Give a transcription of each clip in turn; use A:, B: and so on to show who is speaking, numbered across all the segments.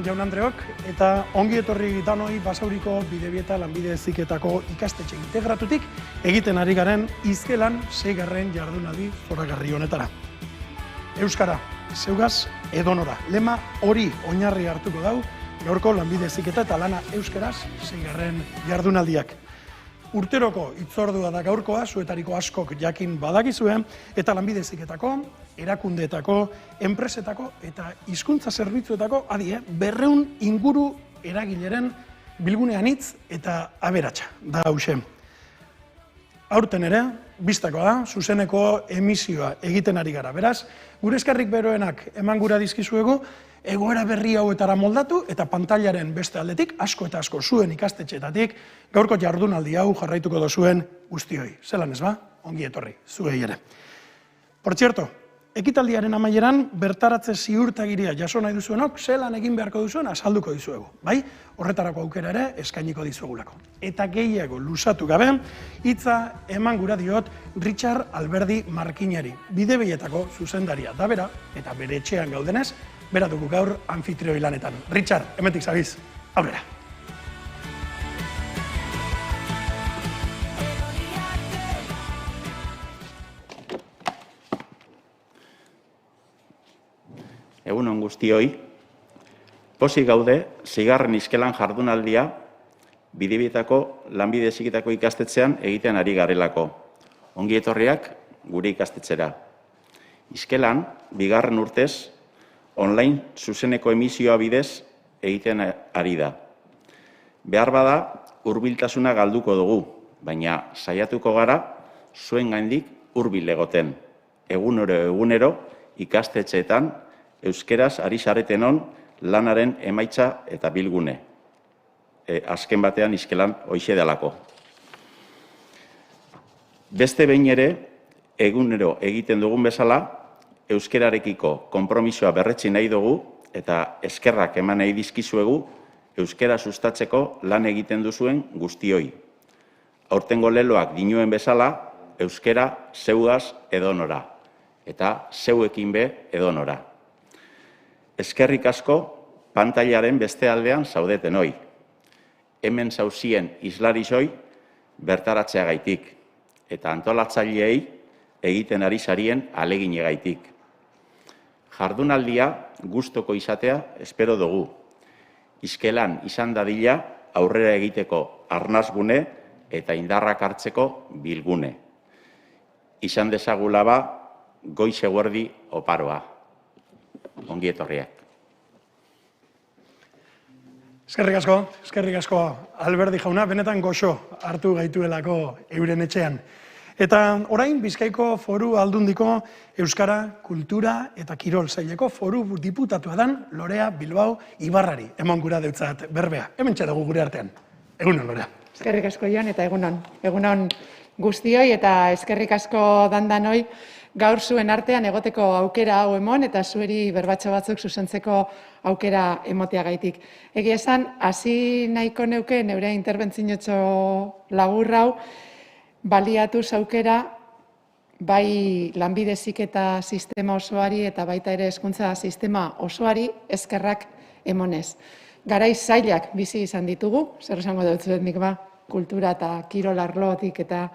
A: jaun Andreok, eta ongi etorri danoi Basauriko Bidebieta Lanbide Heziketako ikastetxe integratutik egiten ari garen Izkelan 6. jardunaldi zoragarri honetara. Euskara, zeugaz edonora. Lema hori oinarri hartuko dau gaurko lanbide heziketa eta lana euskaraz 6. jardunaldiak. Urteroko hitzordua da gaurkoa, zuetariko askok jakin badakizue, eta lanbide heziketako, erakundeetako, enpresetako eta hizkuntza zerbitzuetako 200 inguru eragileren bilgunean hitz eta aberatsa da hauxe. Aurten ere, bistakoa da, zuzeneko emisioa egiten ari gara. Beraz, gure eskerrik beroenak eman gura dizkizuegu, egoera berri hauetara moldatu eta pantailaren beste aldetik, asko eta asko zuen ikastetxeetatik, gaurko jardunaldi hau jarraituko dozuen guztioi. Zelan ez ba? Ongi etorri, zuei ere. Por cierto, ekitaldiaren amaieran bertaratze ziurtagiria jaso nahi duzuenok, zelan egin beharko duzuen azalduko dizuegu. Bai, horretarako aukera ere eskainiko dizuegulako. Eta gehiago luzatu gabe, hitza eman gura diot Richard Alberdi Markinari, Bidebeietako zuzendaria da bera, eta bere etxean gaudenez, bera dugu gaur anfitrioi lanetan. Richard, hemendik zabiz, aurrera.
B: Egunon guztioi, pozik gaude, 6. Izkelan jardunaldia Bidebietako Lanbide Heziketako ikastetxean egiten ari garelako. Ongi etorriak gure ikastetxera. Izkelan, 2. urtez, online zuzeneko emisioa bidez egiten ari da. Behar bada, hurbiltasuna galduko dugu, baina saiatuko gara zuen gaindik hurbil egoten. Egunero ikastetxeetan euskeraz ari zaretenon lanaren emaitza eta bilgune. Azken batean Izkelan hoixe delako. Beste behin ere, egunero egiten dugun bezala, euskerarekiko konpromisoa berretsi nahi dugu eta eskerrak eman nahi dizkizuegu euskera sustatzeko lan egiten duzuen guztioi. Aurtengo leloak dinoen bezala, euskera zeugaz edonora eta zeuekin be edonora. Eskerrik asko pantailaren beste aldean zaudeten hoi. Hemen zauzien islarizoi bertaratzeagaitik eta antolatzaileei egiten ari zarien aleginegaitik. Jardunaldia gustoko izatea espero dugu. Izkelan izan dadila aurrera egiteko arnazgune eta indarrak hartzeko bilgune. Izan dezagula ba goiz eguerdi oparoa. Ongi etorriak.
A: Eskerrik asko Alberdi jauna, benetan goxo hartu gaituelako euren etxean. Eta orain Bizkaiko Foru Aldundiko Euskara, Kultura eta Kirol saileko foru diputatua dan Lorea Bilbao Ibarrari. Eman gura deutzat berbea. Hemen txedago gure artean. Egunon, Lorea.
C: Eskerrik asko Jon eta egunon. Egunon guztioi eta eskerrik asko dandanoi gaur zuen artean egoteko aukera hau emon eta zueri berbatxo batzuk zuzentzeko aukera emoteagaitik. Egia esan, hasi nahiko neuke neure interbentzioetxo laburra hau, baliatu aukera bai lanbide heziketa sistema osoari eta baita ere hezkuntza sistema osoari eskerrak emonez. Garai zailak bizi izan ditugu, zer esango dut nik ba, kultura eta kirol arlotik eta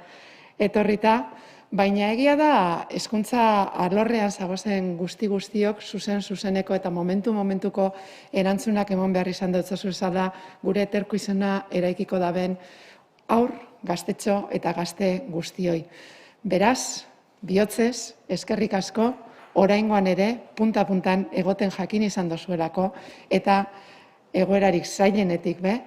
C: etorrita, baina egia da hezkuntza alorrean zagozen guztiok zuzeneko eta momentuko erantzunak emon behar izan dut zuzala gure eterko izena eraikiko daben aur, gaztetxo eta gazte guztioi. Beraz, bihotzez, eskerrik asko, oraingoan ere, punta-puntan egoten jakin izan dozuelako, eta egoerarik zailenetik be,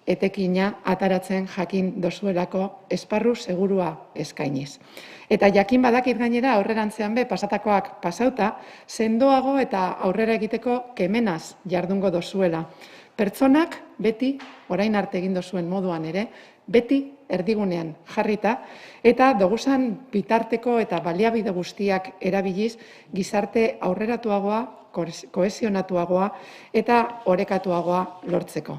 C: etekina ataratzen jakin dozuelako esparru segurua eskainiz. Eta jakin badakit gainera aurrerantzean be, pasatakoak pasauta, sendoago eta aurrera egiteko kemenaz jardungo dozuela. Pertsonak beti, orain arte egin dozuen moduan ere, beti erdigunean jarrita, eta doguzan bitarteko eta baliabide guztiak erabiliz gizarte aurreratuagoa, kohesionatuagoa eta orekatuagoa lortzeko.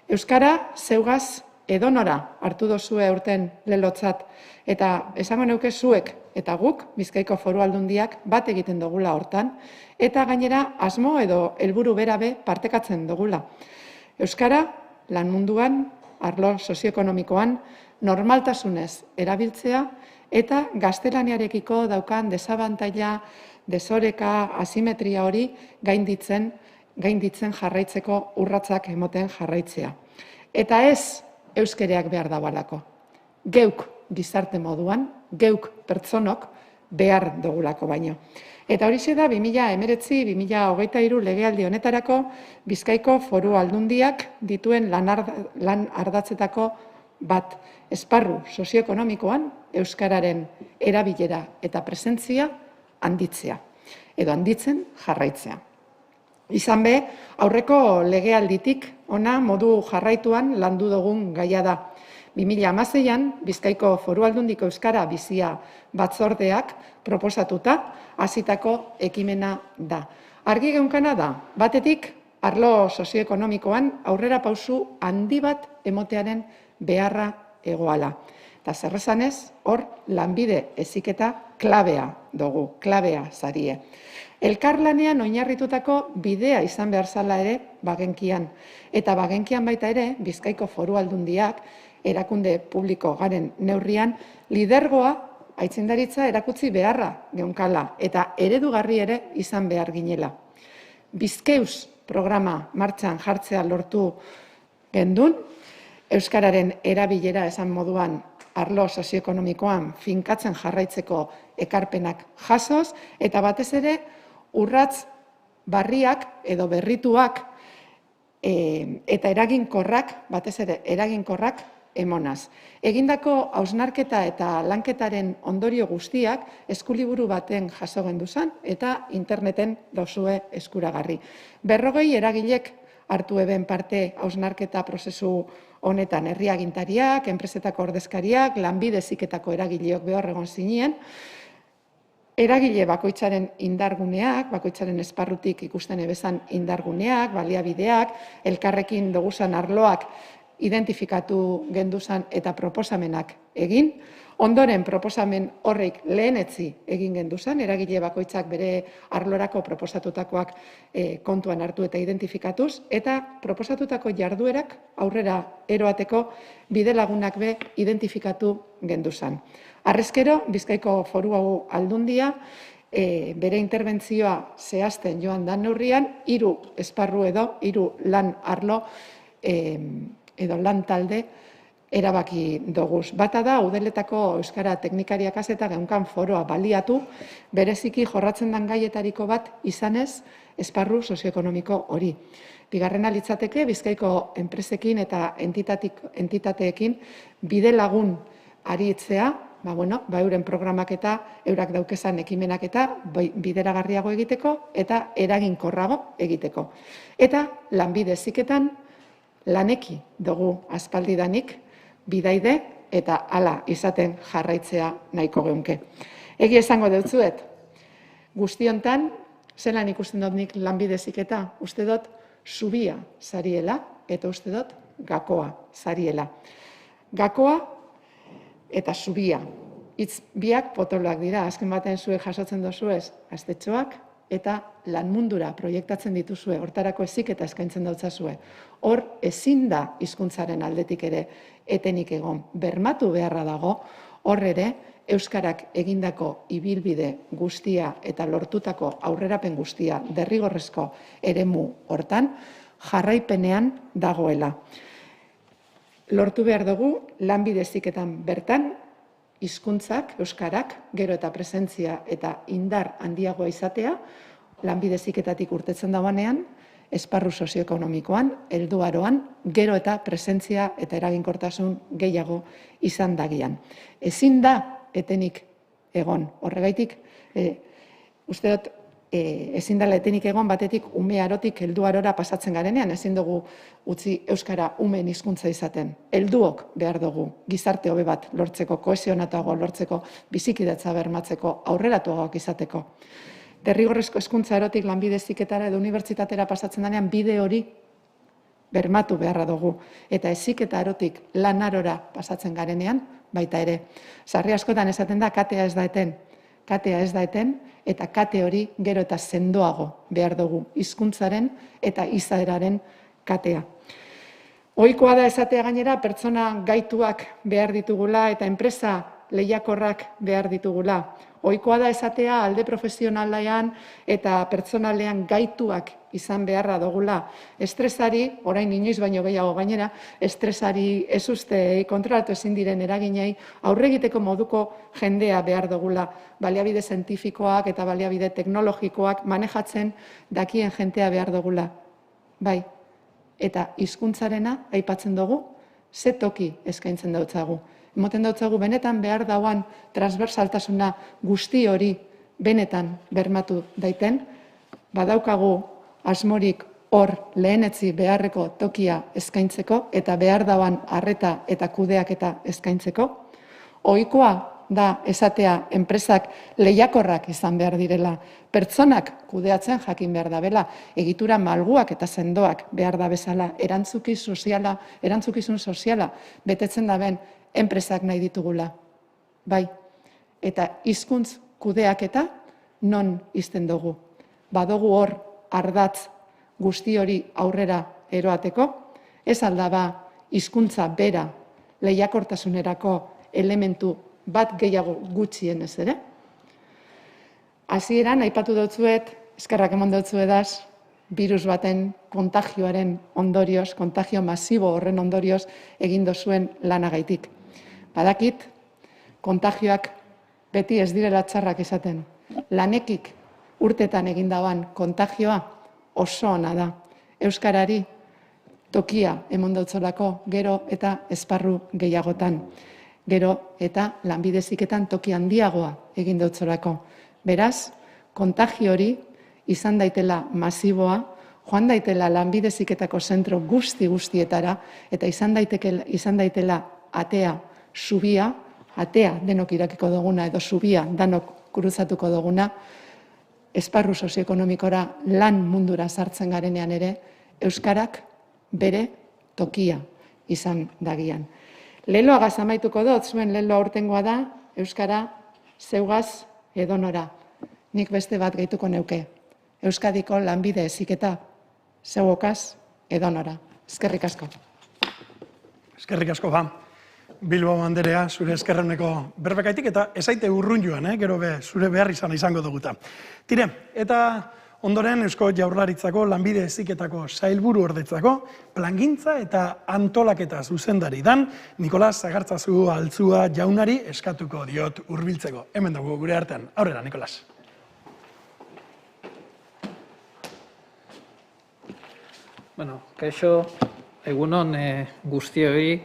C: Euskara zeugaz edonora hartu dozue urten lelotzat, eta esango neuke zuek eta guk, Bizkaiko Foru Aldundiak, bat egiten dugula hortan, eta gainera asmo edo helburu berabe partekatzen dugula. Euskara, lan munduan, arlo sozioekonomikoan, normaltasunez erabiltzea, eta gaztelaniarekiko daukan desabantaila, desoreka, asimetria hori gainditzen jarraitzeko urratsak emoten jarraitzea. Eta ez euskereak behar dagoelako. Geuk gizarte moduan, geuk pertsonok behar dugulako baino. Eta horixe da 2019-2023 legealdi honetarako Bizkaiko Foru Aldundiak dituen lan ardatzetako bat, esparru sozioekonomikoan euskararen erabilera eta presentzia handitzea, edo handitzen jarraitzea. Izan be, aurreko legealditik ona modu jarraituan landu dugun gaia da. 2016an Bizkaiko Foru Aldundiko Euskara Bizia Batzordeak proposatuta hasitako ekimena da. Argi geunkana da, batetik arlo sozioekonomikoan aurrera pausu handi bat emotearen beharra egoala. Eta zer esanez, hor lanbide heziketa klabea dugu, klabea zarie. Elkarlanean oinarritutako bidea izan behar zala ere bagenkian. Eta bagenkian baita ere, Bizkaiko Foru Aldundiak, erakunde publiko garen neurrian, lidergoa aitzindaritza erakutsi beharra geunkala eta eredugarri ere izan behar ginela. Bizkeus programa martxan jartzea lortu gendun, euskararen erabilera esan moduan arlo sozioekonomikoan finkatzen jarraitzeko ekarpenak jasoz, eta batez ere urratz barriak edo berrituak eta eraginkorrak, batez ere eraginkorrak emonaz. Egindako hausnarketa eta lanketaren ondorio guztiak eskuliburu baten jaso genduzan eta interneten dauzue eskuragarri. 40 eragilek hartu eben parte hausnarketa prozesu honetan, herri agintariak, enpresetako ordezkariak, lanbide heziketako eragileok behar egon zinien, eragile bakoitzaren indarguneak, bakoitzaren esparrutik ikusten ebezan indarguneak, baliabideak, elkarrekin doguzan arloak identifikatu genduzan eta proposamenak egin, ondoren proposamen horrek lehenetzi egin genduzan, eragile bakoitzak bere arlorako proposatutakoak kontuan hartu eta identifikatuz, eta proposatutako jarduerak aurrera eroateko bidelagunak be identifikatu genduzan. Arrezkero, Bizkaiko Foru Aldundia, bere interbentzioa zehazten joan dan neurrian, 3 esparru edo 3 lan arlo edo lan talde erabaki doguz. Bata da, udeletako euskara teknikariak eta geunkan foroa baliatu, bereziki jorratzen dan gaietariko bat izanez esparru sozioekonomiko hori. Bigarrena litzateke, Bizkaiko enpresekin eta entitateekin bide lagun aritzea, euren programak eta eurak daukezan ekimenak eta bideragarriago egiteko eta eraginkorrago egiteko. Eta lanbide heziketan laneki dugu aspaldidanik bidaide eta hala izaten jarraitzea nahiko geunke. Egi esango deutzuet, guztiontan, zelan ikusten dut nik lanbide heziketa, uste dut zubia zariela eta uste dut gakoa zariela. Gakoa eta zubia. Hitz biak potoloak dira, azken baten zuek jasotzen dozuez, gaztetxoak eta lan mundura proiektatzen dituzue, hortarako heziketa eskaintzen dautzazue. Hor ezin da hizkuntzaren aldetik ere etenik egon. Bermatu beharra dago, hor ere euskarak egindako ibilbide guztia eta lortutako aurrerapen guztia derrigorrezko eremu hortan jarraipenean dagoela. Lortu behar dugu lanbide heziketan bertan hizkuntzak, euskarak, gero eta presentzia eta indar handiagoa izatea, lanbide heziketatik urtetzen dauanean, esparru sozioekonomikoan, helduaroan, gero eta presentzia eta eraginkortasun gehiago izan dagian. Ezin da etenik egon, horregaitik, uste dut, ezin dela etenik egon batetik ume arotik helduarora pasatzen garenean, ezin dugu utzi euskara umeen hizkuntza izaten. Helduok behar dugu gizarte hobe bat lortzeko, kohesionatuago lortzeko, bizikidatza bermatzeko, aurreratuagoak izateko. Derrigorrezko hezkuntza erotik lanbide heziketara edo unibertsitatera pasatzen denean bide bermatu beharra dugu. Eta heziketa arotik lan arora pasatzen garenean, baita ere. Sarri askotan esaten da, katea ez da eten. Katea ez da eten, eta kate hori gero eta sendoago behar dugu. Hizkuntzaren eta izaeraren katea. Ohikoa da esatea gainera, pertsona gaituak behar ditugula eta enpresa lehiakorrak behar ditugula. Ohikoa da esatea alde profesionalean eta pertsonalean gaituak izan beharra dugula. Estresari, orain inoiz baino gehiago gainera, estresari ez uste kontrolatu ezin diren eraginei aurre egiteko moduko jendea behar dugula. Baliabide zientifikoak eta baliabide teknologikoak manejatzen dakien jentea behar dugula. Bai, eta hizkuntzarena aipatzen dugu, ze toki eskaintzen dautzagu. Emoten dautzagu benetan behar dauan transversaltasuna guzti hori benetan bermatu daiten, badaukagu asmorik hor lehenetzi beharreko tokia eskaintzeko eta behar dauan arreta eta kudeaketa eskaintzeko. Ohikoa da esatea enpresak lehiakorrak izan behar direla, pertsonak kudeatzen jakin behar dabela, egitura malguak eta sendoak behar da bezala, erantzukizun soziala betetzen daben enpresak nahi ditugula. Bai, eta hizkuntz kudeaketa non izten dugu. Badugu hor ardatz guzti hori aurrera eroateko, ez aldaba hizkuntza bera lehiakortasunerako elementu bat gehiago gutxienez ere. Hasieran aipatu dutzuet, eskerrak eman dutzuedaz, virus baten kontagioaren ondorioz, kontagio masibo horren ondorioz egin dozuen lanagaitik. Badakit, kontagioak beti ez direla txarrak esaten. Lanekik urtetan egin daban kontagioa oso ona da. Euskarari tokia emon dautzolako gero eta esparru gehiagotan. Gero eta lanbide heziketan toki handiagoa egin dautzolako. Beraz, kontagio hori izan daitela masiboa, joan daitela lanbide heziketako zentro guztietara, eta izan daitela atea, zubia, atea denok irakiko duguna edo zubia danok kuruzatuko duguna, esparru sozioekonomikora lan mundura sartzen garenean ere, euskarak bere tokia izan dagian. Leloagaz amaituko dut, zuen leloa urtengoa da, euskara zeugaz edonora. Nik beste bat gehituko neuke. Euskadiko lanbide heziketa zeugokaz edonora. Eskerrik asko.
A: Eskerrik asko, ba. Bilbo Anderea, zure eskerreneko berbekaitik, eta esaite urrun joan, gero zure behar izango duguta. Tire, eta ondoren Eusko Jaurlaritzako lanbide heziketako sailburu ordetzako plangintza eta antolaketa zuzendari dan Nikolas Sagartzazu Altzua jaunari eskatuko diot hurbiltzeko. Hemen dugu gure artean. Aurrera, Nikolas.
D: Bueno, kaixo, egunon guztioi,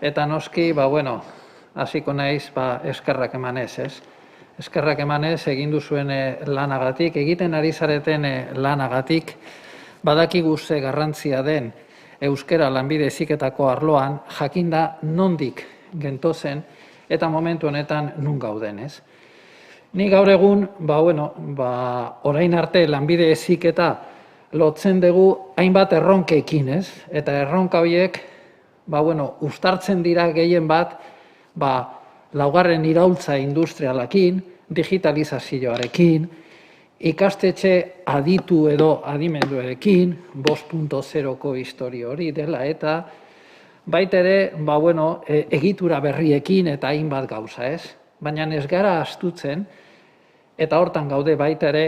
D: eta noski, hasiko naiz eskerrak emanez, ez? Eskerrak emanez egin duzuen lanagatik, egiten ari zareten lanagatik, badakigu ze garrantzia den euskara lanbide heziketako arloan, jakinda nondik gentozen eta momentu honetan nun gauden, ez? Ni gaur egun, orain arte lanbide heziketa lotzen dugu hainbat erronkekin, ez? Eta erronka horiek, uztartzen dira gehien bat, laugarren iraultza industrialakin, digitalizazioarekin, ikastetxe aditu edo adimenduarekin, 5.0ko historia hori dela, eta baita ere, egitura berriekin eta hainbat gauza, ez? Baina ez gara astutzen, eta hortan gaude baita ere,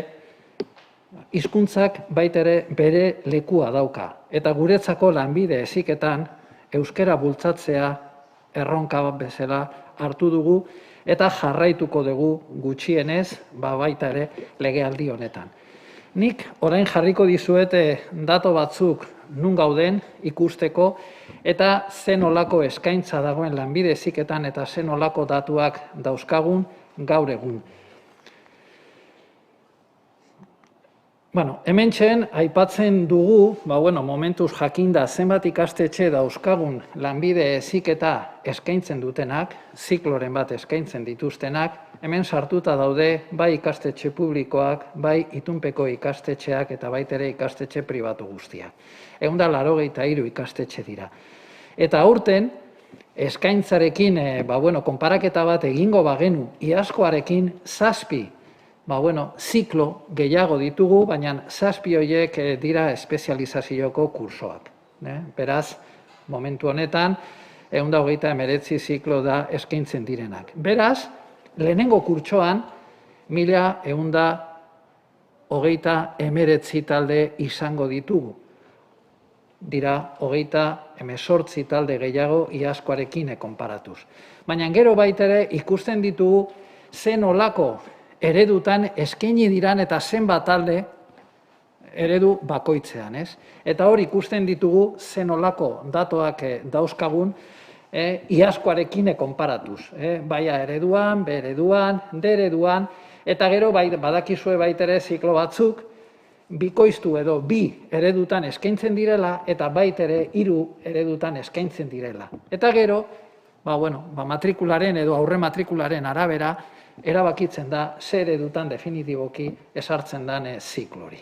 D: hizkuntzak baita ere bere lekua dauka. Eta guretzako lanbide heziketan, euskara bultzatzea erronka bezala hartu dugu eta jarraituko dugu gutxienez baita ere legealdi honetan. Nik orain jarriko dizuete dato batzuk nun gauden ikusteko eta zen olako eskaintza dagoen lanbide heziketan eta zen olako datuak dauzkagun gaur egun. Hementxen aipatzen dugu, momentuz jakinda zenbat ikastetxe dauzkagun lanbide heziketa eskaintzen dutenak, zikloren bat eskaintzen dituztenak, hemen sartuta daude bai ikastetxe publikoak, bai itunpeko ikastetxeak eta baitere ikastetxe pribatu guztiak. 183 ikastetxe dira. Eta aurten, eskaintzarekin, konparaketa bat egingo bagenu, iazkoarekin 7 ziklo gehiago ditugu, baina 7 horiek dira espezializazioko kursoak. Beraz, momentu honetan, 139 ziklo da eskaintzen direnak. Beraz, lehenengo kurtsoan, 1139 talde izango ditugu. Dira, 38 talde gehiago iazkoarekin konparatuz. Baina gero baitere ikusten ditugu zen olako eredutan eskaini diran eta zenbat talde eredu bakoitzean, ez? Eta hor ikusten ditugu zen olako datoak dauzkagun iazkoarekin konparatuz. Baia ereduan, B ereduan, D ereduan, eta gero badakizue baitere ziklo batzuk bikoiztu edo 2 eredutan eskaintzen direla eta baitere 3 eredutan eskaintzen direla. Eta gero, matrikularen edo aurre matrikularen arabera erabakitzen da ze eredutan definitiboki esartzen den ziklori.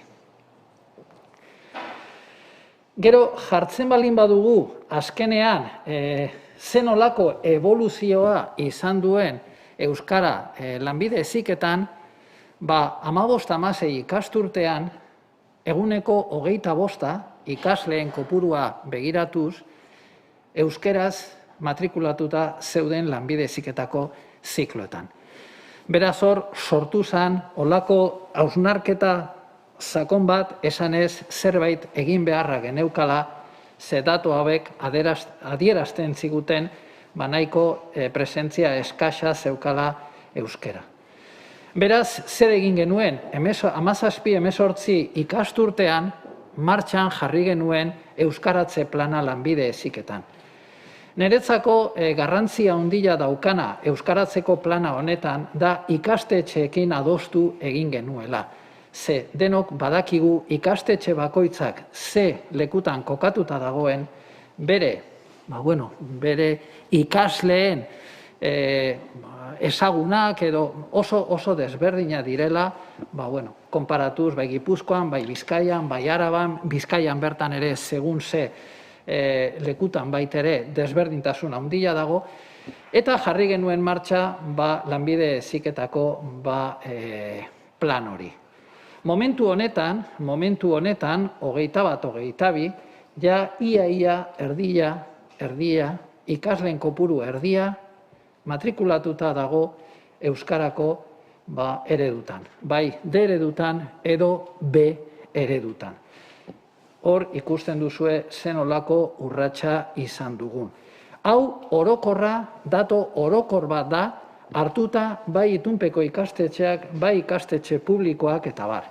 D: Gero, jartzen balin badugu, azkenean, zen olako evoluzioa izan duen Euskara lanbide heziketan, 15-16 ikasturtean, eguneko 25 ikasleen kopurua begiratuz, euskeraz matrikulatuta zeuden lanbide heziketako zikloetan. Beraz hor, sortu zen, olako hausnarketa sakon bat, esanez zerbait egin beharra geneukala, ze datu hauek adierazten ziguten nahiko presentzia eskasa zeukala euskera. Beraz, zer egin genuen, 17-18 ikasturtean martxan jarri genuen euskaratze plana lanbide heziketan. Niretzako garrantzia handia daukana euskaratzeko plana honetan da ikastetxeekin adostu egin genuela. Ze denok badakigu ikastetxe bakoitzak ze lekutan kokatuta dagoen bere ikasleen ezagunak edo oso desberdina direla, konparatuz bai Gipuzkoan, bai Bizkaian, bai Araban, Bizkaian bertan ere segun ze lekutan baitere desberdintasun handia dago, eta jarri genuen martxa lanbide heziketako plan hori. Momentu honetan, 21-22, ja ia erdia, ikasleen kopuru erdia, matrikulatuta dago euskarako eredutan. Bai D eredutan edo B eredutan. Hor ikusten duzue zen olako urratsa izan dugun. Hau orokorra, dato orokor bat da, hartuta bai itunpeko ikastetxeak, bai ikastetxe publikoak eta bar.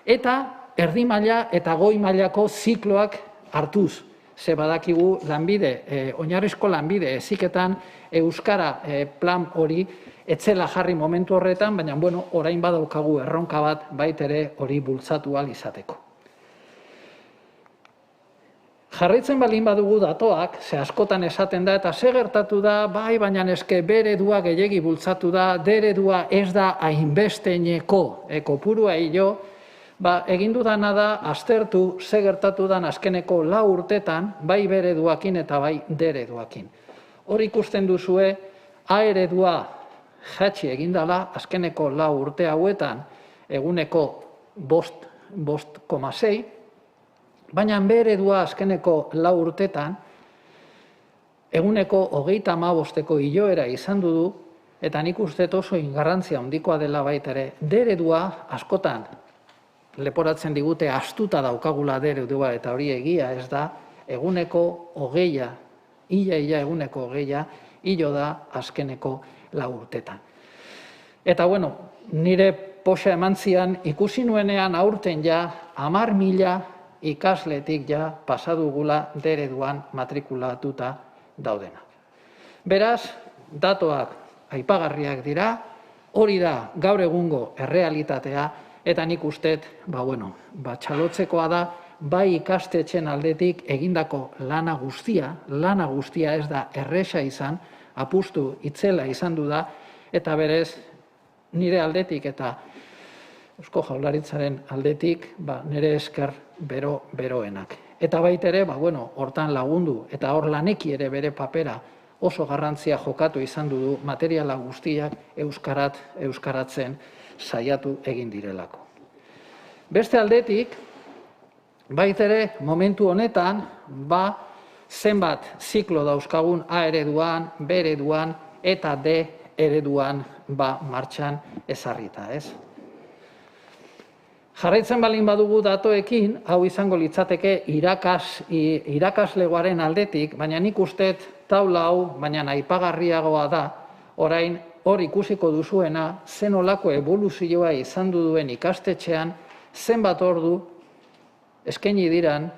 D: Eta erdi maila eta goi mailako zikloak hartuz. Ze badakigu oinarrizko lanbide heziketan euskara plan hori etzela jarri momentu horretan, baina orain badaukagu erronka bat baitere hori bultzatu ahal izateko. Jarraitzen balin badugu datoak, ze askotan esaten da, eta ze gertatu da, baina eske B eredua gehiegi bultzatu da, D eredua ez da hainbesteneko kopurua hilo, egin dudana da aztertu ze gertatu dan azkeneko 4 urtetan, bai B ereduakin eta bai D ereduakin. Hor ikusten duzue, A eredua jatsi egin dela, azkeneko 4 urte hauetan, eguneko 5,6, baina B eredua azkeneko 4 urtetan, eguneko 35ko iloera izan du, eta nik uste oso garrantzia handikoa dela baita ere, D eredua askotan leporatzen digute astuta daukagula D eredua, eta hori egia ez da, eguneko 20, ia eguneko 20, hilo da azkeneko 4 urtetan. Eta nire poxa eman zian, ikusi nuenean aurten ja 10.000 ikasletik ja pasadugula D ereduan matrikulatuta daudenak. Beraz, datoak aipagarriak dira, hori da gaur egungo errealitatea, eta nik ustet, txalotzekoa da, bai ikastetxen aldetik egindako lana guztia ez da erresa izan, apustu itzela izan du da, eta berez, nire aldetik eta Eusko Jaurlaritzaren aldetik nire esker beroenak. Eta baita ere, hortan lagundu eta hor laneki ere bere papera oso garrantzia jokatu izan du materiala guztiak euskaratzen saiatu egin direlako. Beste aldetik, baita ere, momentu honetan, zenbat ziklo dauzkagun A ereduan, B ereduan eta D ereduan martxan ezarrita, ez? Jarraitzen balin badugu datoekin, hau izango litzateke irakaslegoaren aldetik, baina nik uste taula hau, baina aipagarriagoa da, orain hor ikusiko duzuena, zen olako evoluzioa izan duen ikastetxean, zenbat ordu eskaini diran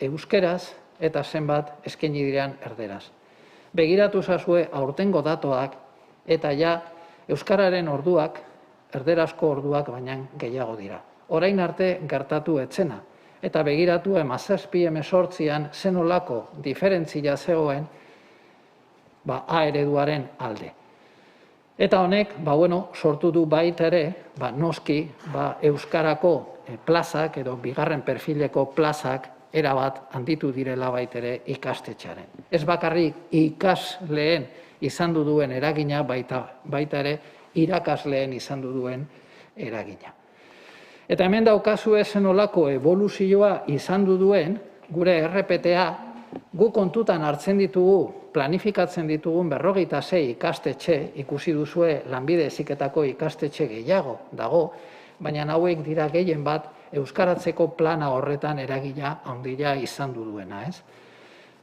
D: euskeraz eta zenbat eskaini diran erderaz. Begiratu zazue aurtengo datoak eta ja euskararen orduak, erderazko orduak baina gehiago dira. Orain arte gertatu etzena, eta begiratu 17-18an zen olako diferentzia zegoen A ereduaren alde. Eta honek, sortu du baita ere, noski, euskarako plazak edo bigarren perfileko plazak erabat handitu direla baita ere ikastetxearen. Ez bakarrik ikasleen izan duen eragina, baita ere irakasleen izan duen eragina. Eta hemen daukazu zen olako evoluzioa izan duen, gure RPTA, gu kontutan hartzen ditugu, planifikatzen ditugun 46 ikastetxe, ikusi duzue lanbide heziketako ikastetxe gehiago dago, baina hauek dira gehien bat euskaratzeko plana horretan eragina handia izan duena, ez?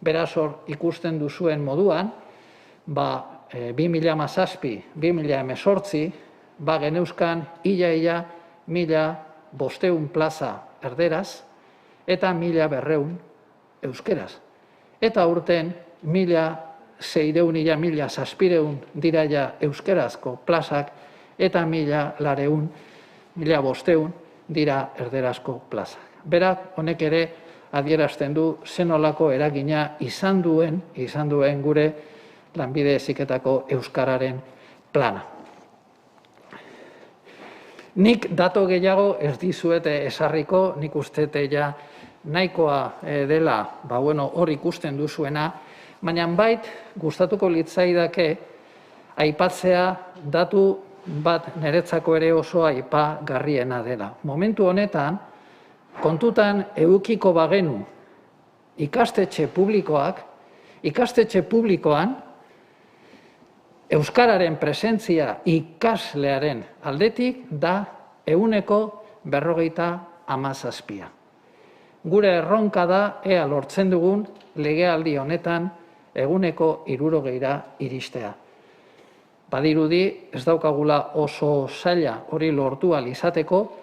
D: Beraz hor ikusten duzuen moduan, 2017-2018 geneuzkan ia 1.500 plaza erderaz eta 1.200 euskeraz. Eta urten 1.600-1.700 dira ja euskerazko plazak eta 1.200 dira erderazko plazak. Beraz, honek ere adierazten du zen olako eragina izan duen gure lanbide heziketako euskararen plana. Nik dato gehiago ez dizuete esarriko, nik uste ja nahikoa dela, hor ikusten duzuena, baina bait gustatuko litzaidake aipatzea datu bat niretzako ere oso aipagarriena dela. Momentu honetan, kontutan edukiko bagenu ikastetxe publikoan euskararen presentzia ikaslearen aldetik da 57%. Gure erronka da ea lortzen dugun legealdi honetan 60%ra iristea. Badirudi ez daukagula oso zaila hori lortu ahal izateko,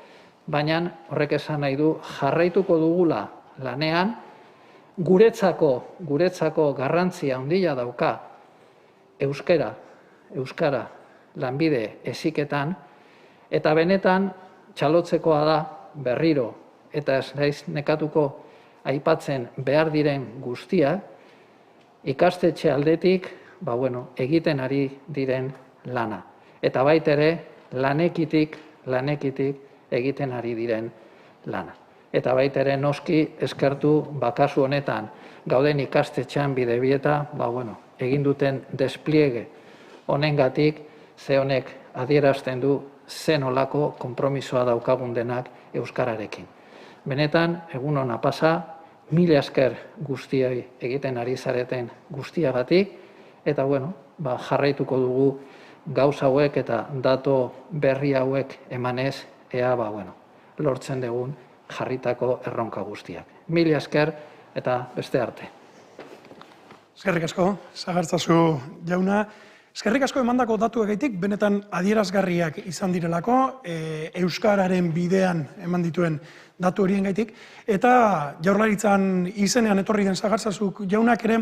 D: baina horrek esan nahi du jarraituko dugula lanean, guretzako garrantzia handia dauka euskara lanbide heziketan, eta benetan txalotzekoa da berriro, eta ez naiz nekatuko aipatzen behar diren guztia, ikastetxe aldetik, egiten ari diren lana. Eta baita ere, lanekitik egiten ari diren lana. Eta baita ere, noski eskertu kasu honetan gauden ikastetxean bidebieta, egin duten despliege honengatik, ze honek adierazten du zen olako konpromisoa daukagun denak euskararekin. Benetan, egun hona pasa, mila esker guztioi egiten ari zareten guztiagatik, eta jarraituko dugu gauza hauek eta dato berri hauek emanez, ea lortzen dugun jarritako erronka guztiak. Mila esker eta beste arte.
A: Eskerrik asko, Sagartzazu jauna. Eskerrik asko emandako datuegaitik, benetan adierazgarriak izan direlako, euskararen bidean eman dituen datu horiengaitik, eta Jaurlaritzan izenean etorri den Sagarzazuk jaunak ere,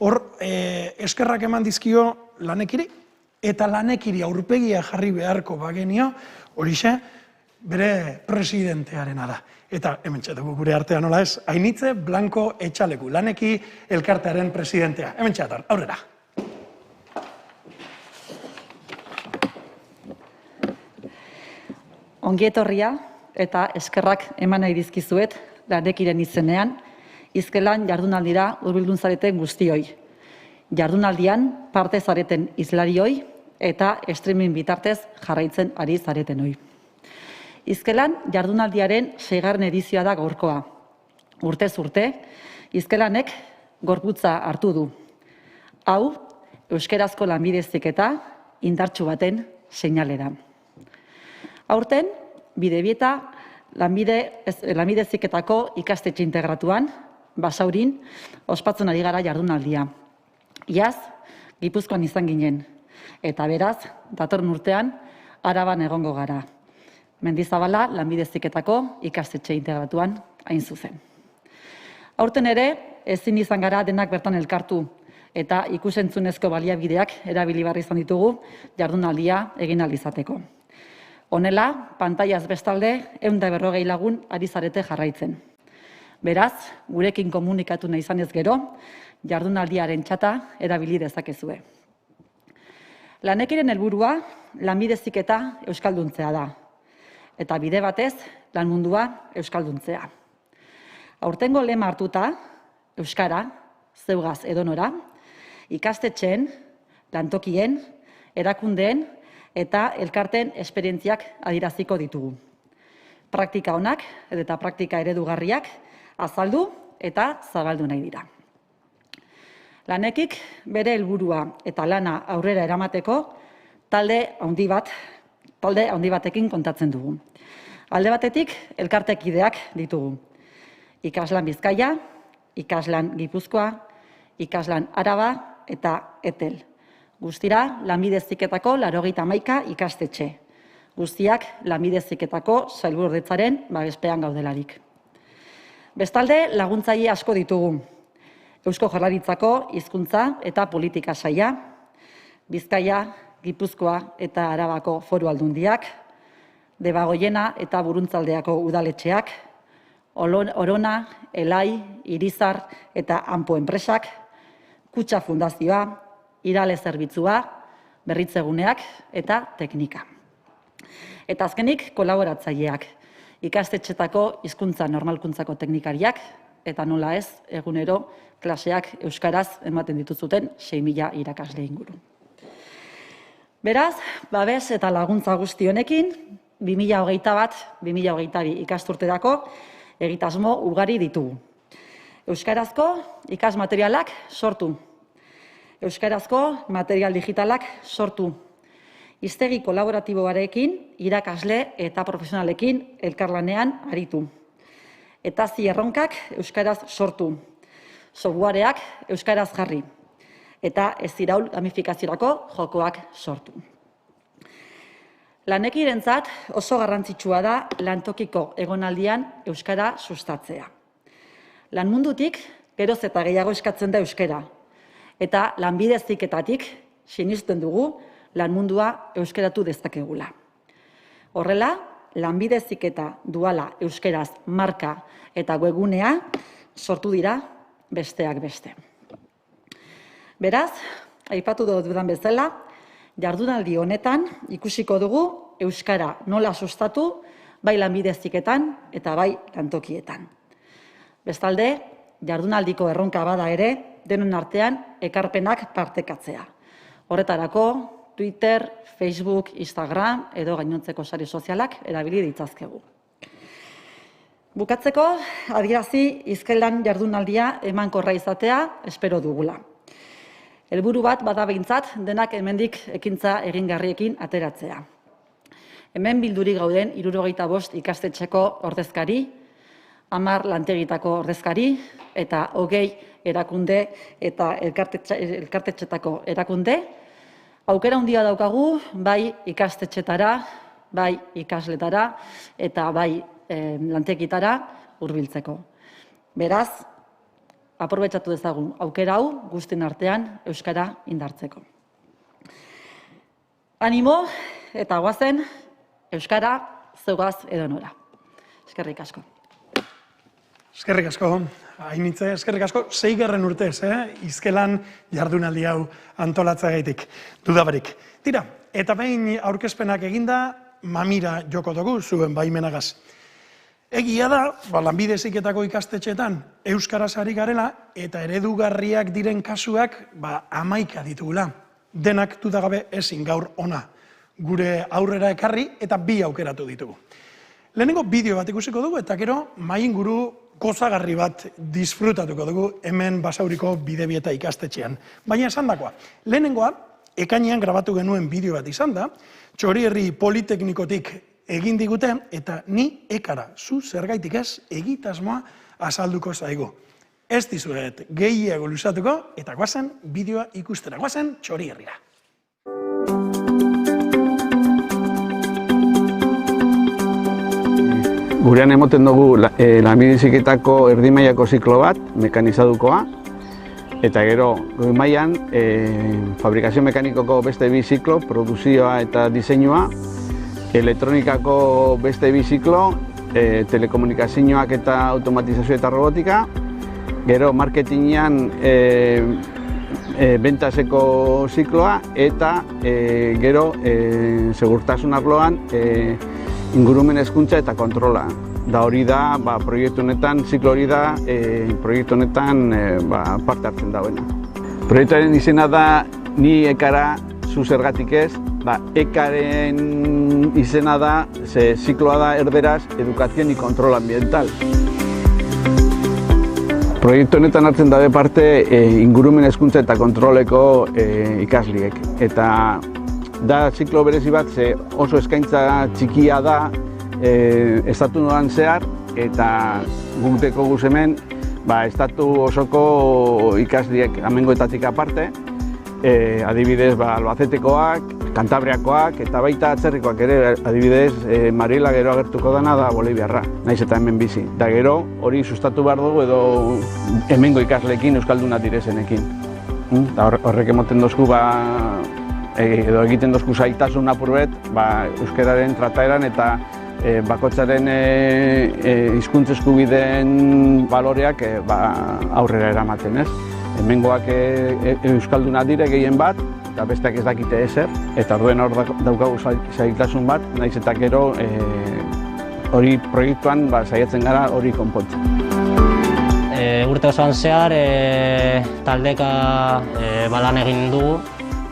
A: hor eskerrak eman dizkio lanekiri, eta lanekiri aurpegia jarri beharko bagenio, horixe, bere presidentearena da. Eta hemen txatuko gure artean nola ez, Ainitze Blanco Etxaleku, laneki elkartearen presidentea. Hemen txatar, aurrera.
E: ongietorria eta eskerrak eman nahi dizkizuet Lanekiren izenean, Hizkelan jardunaldira hurbildun zareten guztioi. Jardunaldian parte zareten hizlarioi eta streaming bitartez jarraitzen ari zaretenoi. Hizkelan jardunaldiaren 6. edizioa da gaurkoa. Urtez urte, Hizkelanek gorputza hartu du. Hau, euskerazko lanbide heziketa indartsu baten seinale da. Aurten, Bidebieta lanbide heziketako ikastetxe integratuan, Basaurin, ospatzen ari gara jardunaldia. Iaz, Gipuzkoan izan ginen, eta beraz, datorren urtean, Araban egongo gara. Mendizabala lanbide heziketako ikastetxe integratuan hain zuzen. Aurten ere, ezin izan gara denak bertan elkartu, eta ikusentzunezko baliabideak erabili behar izan ditugu jardunaldia egin ahal izateko. Honela, pantailaz bestalde, 140 lagun ari zarete jarraitzen. Beraz, gurekin komunikatu nahi izanez gero, jardunaldiaren txata erabili dezakezue. Lanekiren helburua lanbide heziketa euskalduntzea da, eta bide batez lan mundua euskalduntzea. Aurtengo lema hartuta, euskara, zeugaz edonora, ikastetxeen, lantokien, erakundeen eta elkarteen esperientziak adieraziko ditugu. Praktika onak eta praktika eredugarriak azaldu eta zabaldu nahi dira. Lanekik bere helburua eta lana aurrera eramateko talde handi batekin kontatzen dugu. Alde batetik elkartekideak ditugu. Ikaslan Bizkaia, Ikaslan Gipuzkoa, Ikaslan Araba eta Etel. Guztira, lanbide heziketako 91 ikastetxe. Guztiak lanbide heziketako sailburuordetzaren babespean gaudelarik. Bestalde, laguntzaile asko ditugu. Eusko Jaurlaritzako Hizkuntza eta Politika Saila, Bizkaia, Gipuzkoa eta Arabako Foru Aldundiak, Debagoiena eta Buruntzaldeako udaletxeak, Orona, Elai, Irizar eta Anpo enpresak, Kutxa Fundazioa, Irale Zerbitzua, Berritzeguneak eta Teknika. Eta azkenik kolaboratzaileak, ikastetxetako hizkuntza normalkuntzako teknikariak, eta nola ez, egunero klaseak euskaraz ematen dituzuten 6.000 irakasle inguru. Beraz, babes eta laguntza guzti honekin, 2021-2022 ikasturterako egitasmo ugari ditugu. Euskarazko ikasmaterialak sortu. Euskarazko material digitalak sortu. Hiztegi kolaboratiboarekin, irakasle eta profesionalekin elkarlanean aritu. Eta erronkak euskaraz sortu. Softwareak euskaraz jarri. Eta eziraul gamifikaziorako jokoak sortu. Lanekirentzat oso garrantzitsua da lantokiko egonaldian euskara sustatzea. Lan mundutik geroz eta gehiago eskatzen da euskara. Eta lanbide heziketatik sinisten dugu lan mundua euskeratu dezakegula. Horrela, lanbide heziketa duala euskaraz marka eta webgunea sortu dira besteak beste. Beraz, aipatu dudan bezala, jardunaldi honetan ikusiko dugu euskara nola sustatu bai lanbide heziketan eta bai lantokietan. Bestalde, jardunaldiko erronka bada ere, denon artean ekarpenak partekatzea. Horretarako, Twitter, Facebook, Instagram edo gainontzeko sare sozialak erabili ditzazkegu. Bukatzeko, adierazi Hizkelan jardunaldia emankorra izatea espero dugula. Helburu bat bada behintzat denak hemendik ekintza egingarriekin ateratzea. Hemen bildurik gauden 75 ikastetxeko ordezkari, 10 lantegitako ordezkari eta 20 erakunde eta elkartetxetako erakunde. Aukera handia daukagu, bai ikastetxetara, bai ikasletara eta bai lantegitara hurbiltzeko. Beraz, aprobetxatu dezagun aukera hau guztien artean euskara indartzeko. Animo eta goazen euskara zeugaz edonora. Eskerrik asko.
A: Eskerrik asko, Ainitze, eskerrik asko, 6. urtez, Hizkelan jardunaldi hau antolatzeagatik, dudabarik. Tira, eta behin aurkezpenak eginda, mamira joko dugu zuen baimenagaz. Egia da, lanbide heziketako ikastetxeetan euskaraz ari garela eta eredugarriak diren kasuak 11 ditugula. Denak dudagabe ezin gaur ona. Gure aurrera ekarri eta 2 aukeratu ditugu. Lehenengo bideo bat ikusiko dugu eta gero mainguru gozagarri bat disfrutatuko dugu hemen Basauriko Bidebieta ikastetxean. Baina esandakoa, lehenengoa ekainean grabatu genuen bideo bat izan da, Txorierri Politeknikotik egin digute eta ni ekara zu zergaitik ez egitasmoa azalduko zaigu. Ez dizuet gehiago luzatuko eta goazen bideoa ikustera, goazen Txorierrira.
F: Gurean emoten dugu lanbide heziketako erdi mailako ziklo bat, mekanizadukoa, eta gero goi mailan fabrikazio mekanikoko beste 2 ziklo, produzioa eta diseinua, elektronikako beste 2 ziklo, telekomunikazioak eta automatizazio eta robotika, gero marketingean bentaseko zikloa eta gero segurtasun arloan ingurumen hezkuntza eta kontrola. Da hori da, proiektu honetan, ziklo hori da, proiektu honetan parte hartzen dauena. Proiektuaren izena da, ni ekara zu zergatik ez, ekaren izena da, zikloa da erderaz, educación y control ambiental. Proiektu honetan hartzen dabe parte ingurumen hezkuntza eta kontroleko ikasliek. Eta da ziklo berezi bat, oso eskaintza txikia da estatu noan zehar, eta guk deko guz hemen, estatu osoko ikasliek amengoetatik aparte, adibidez Albacetekoak, Kantabriakoak eta baita atzerrikoak ere, adibidez Mariela gero agertuko dana da Boliviarra, naiz eta hemen bizi. Da gero hori sustatu behar dugu edo hemengo ikasleekin euskalduna direzenekin. Horrek emoten dozku edo egiten dozku zailtasun apurbet euskararen trataeran eta bakotzaren hizkuntza eskubideen baloreak aurrera eramaten, ez? Hemengoak euskalduna dire gehien bat, eta besteak ez dakite ezer, eta orduen hor daukagu zailtasun bat, naiz eta gero hori proiektuan saiatzen gara hori konpontzen.
G: Urte osoan zehar taldeka lan egin dugu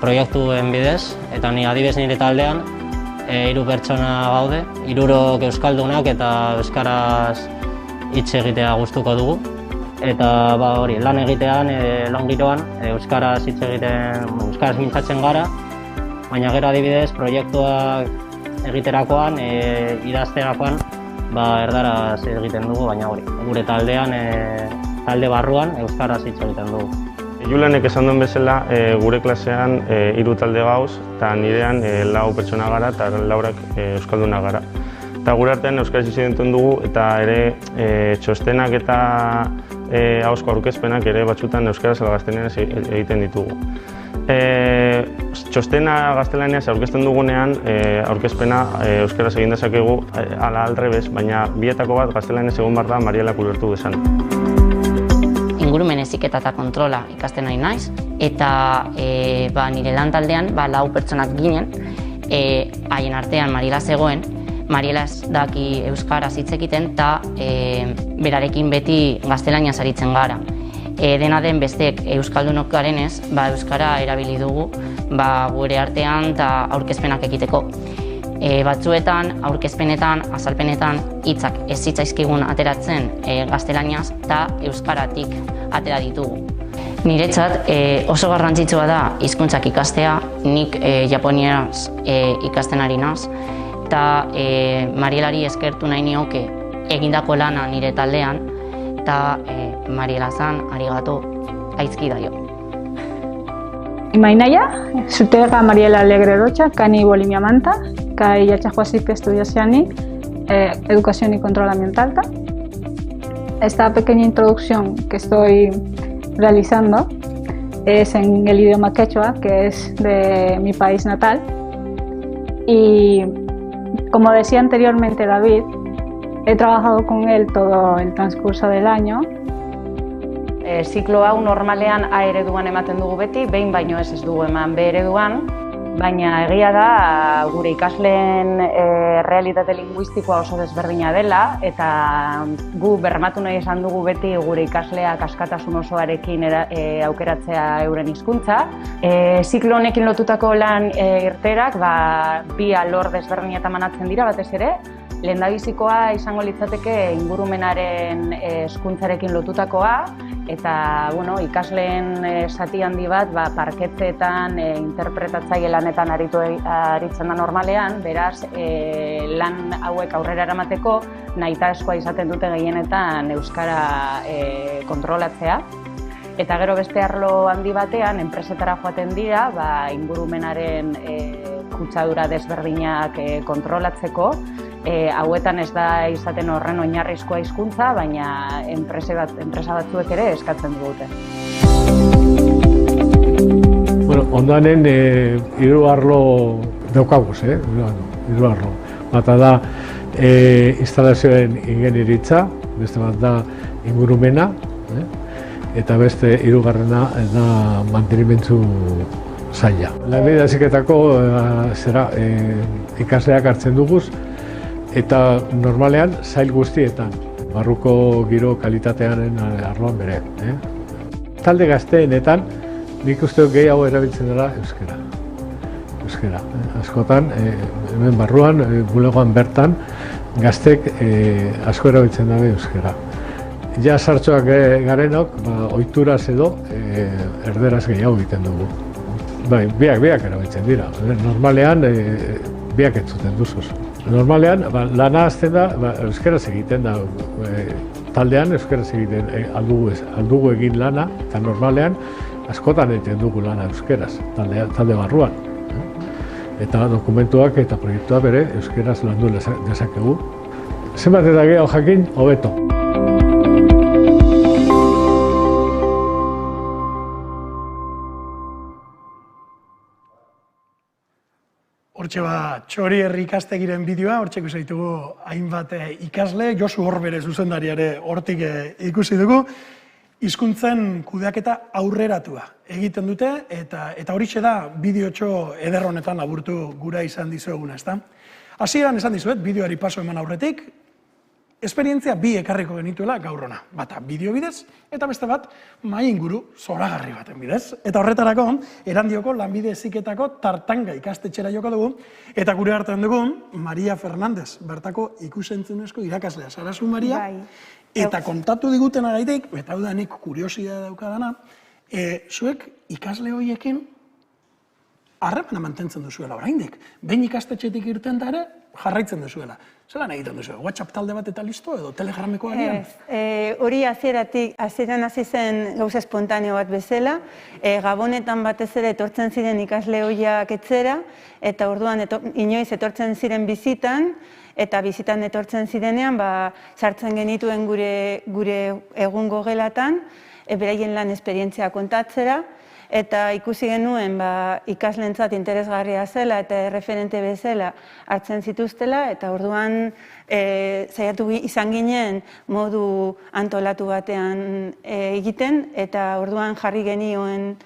G: proiektuen bidez, eta ni adibidez nire taldean 3 pertsona gaude, 3 euskaldunak eta euskaraz hitz egitea gustuko dugu. Eta hori, lan egitean, lan giroan, euskaraz hitz egiten, euskaraz mintzatzen gara, baina gero adibidez proiektuak egiterakoan, idazterakoan, erdaraz egiten dugu, baina hori, gure taldean, talde barruan, euskaraz hitz egiten dugu.
H: Julenek esan duen bezala, gure klasean 3 talde gauz, eta nirean 4 pertsona gara eta 4 euskalduna gara. Eta gure artean euskaraz hitz egiten dugu eta ere txostenak eta ahozko aurkezpenak ere batzutan euskaraz ala gaztelaniaz egiten ditugu. Txostena gaztelaniaz aurkezten dugunean, aurkezpena euskaraz egin dezakegu ala aldrebez, baina bietako bat gaztelaniaz egon behar da Marielak ulertu dezan.
I: Ingurumen heziketa eta kontrola ikasten nahi naiz, eta nire lan taldean 4 pertsonak ginen, haien artean Mariela zegoen, Mariela ez daki euskaraz hitz egiten eta berarekin beti gaztelaniaz aritzen gara. Dena den besteek euskaldunok garenez, euskara erabili dugu gure artean eta aurkezpenak egiteko. Batzuetan, aurkezpenetan, azalpenetan hitzak ez zitzaizkigun ateratzen gaztelaniaz eta euskaratik atera ditugu. Niretzat oso garrantzitsua da hizkuntzak ikastea, nik japonieraz ikasten ari naiz, eta Marielari eskertu nahi nioke egindako lana nire taldean, eta Mariela-san arigato aizki daio.
J: Imainaya, zutega Mariela Alegre Rocha, kani Bolimia Manta, kai Yachahuasipe Estudiosiani, Educación y Control Ambiental. Esta pequeña introducción que estoy realizando es en el idioma quechua, que es de mi país natal. Y como decía anteriormente David, he trabajado con él todo el transcurso del año.
K: Ziklo hau normalean A ereduan ematen dugu beti, behin baino ez dugu eman B ereduan. Baina egia da gure ikasleen realitate linguistikoa oso desberdina dela eta gu bermatu nahi esan dugu beti gure ikasleak askatasun osoarekin aukeratzea euren hizkuntza. Ziklo honekin lotutako lan irteerak bi alor desberdinetan banatzen dira batez ere. Lehendabizikoa izango litzateke ingurumenaren hezkuntzarekin lotutakoa eta ikasleen zati handi bat parketzeetan interpretatzaile lanetan aritzen da normalean, beraz lan hauek aurrera eramateko nahitaezkoa izaten dute gehienetan euskara kontrolatzea. Eta gero beste arlo handi batean enpresetara joaten dira ingurumenaren kutsadura desberdinak kontrolatzeko. Hauetan ez da izaten horren oinarrizkoa hizkuntza, baina enpresa batzuek ere eskatzen dute.
L: Ondanen hiru arlo daukaguz, hiru arlo. Bata da instalazioen ingenieritza, beste bat da ingurumena, eta beste hirugarrena da mantenimendu saila. Lanbide heziketako ikasleak hartzen duguz, eta normalean sail guztietan, barruko giro kalitatearen arloan bere. Talde gazteenetan nik uste gehiago erabiltzen dela euskara. Askotan, hemen barruan, bulegoan bertan, gaztek asko erabiltzen dabe euskara. Ja sartxoak garenok, ohituraz edo erderaz gehiago egiten dugu. Biak erabiltzen dira. Normalean, biak entzuten duzuz. Normalean, lana azten da, euskaraz egiten da, taldean euskaraz egiten aldugu egin lana, eta normalean askotan egiten dugu lana euskaraz, talde barruan. Eta dokumentuak eta proiektuak bere euskaraz landu dezakegu. Zenbat eta gehiago jakin, hobeto.
A: Hortxe Txori Herri ikastegiren bideoa, hortxe ikusi ditugu hainbat ikasle, Josu Horbere zuzendariare hortik ikusi dugu, hizkuntzen kudeaketa aurreratua egiten dute, eta horixe da bideotxo eder honetan laburtu gura izan dizueguna, ezta? Hasieran esan dizuet, bideoari paso eman aurretik, esperientzia bi ekarriko genituela gaur hona. Bata bideo bidez, eta beste bat mahai inguru zoragarri baten bidez. Eta horretarako, Erandioko lanbide heziketako tartanga ikastetxera joko dugu, eta gure hartan dugun, Maria Fernandez, bertako ikusentzunezko irakaslea. Zarazu, Maria? Eta kontatu diguten agaitik, eta hau da nik kuriosia daukadana, zuek ikasle horiekin harremana mantentzen duzuela oraindik. Behin ikastetxetik irten da ere, jarraitzen duzuela. Zelan egiten duzuela? WhatsApp talde bat eta listo edo telegrameko agian?
M: Hori hasieran hasi zen gauza espontaneo bat bezala. Gabonetan batez ere etortzen ziren ikasle horiak etzera, eta orduan inoiz etortzen ziren bizitan, eta bizitan etortzen zirenean sartzen genituen gure egungo gelatan, beraien lan esperientzia kontatzera, eta ikusi genuen ikasleentzat interesgarria zela eta referente bezala hartzen zituztela, eta orduan saiatu izan ginen modu antolatu batean egiten, eta orduan jarri genion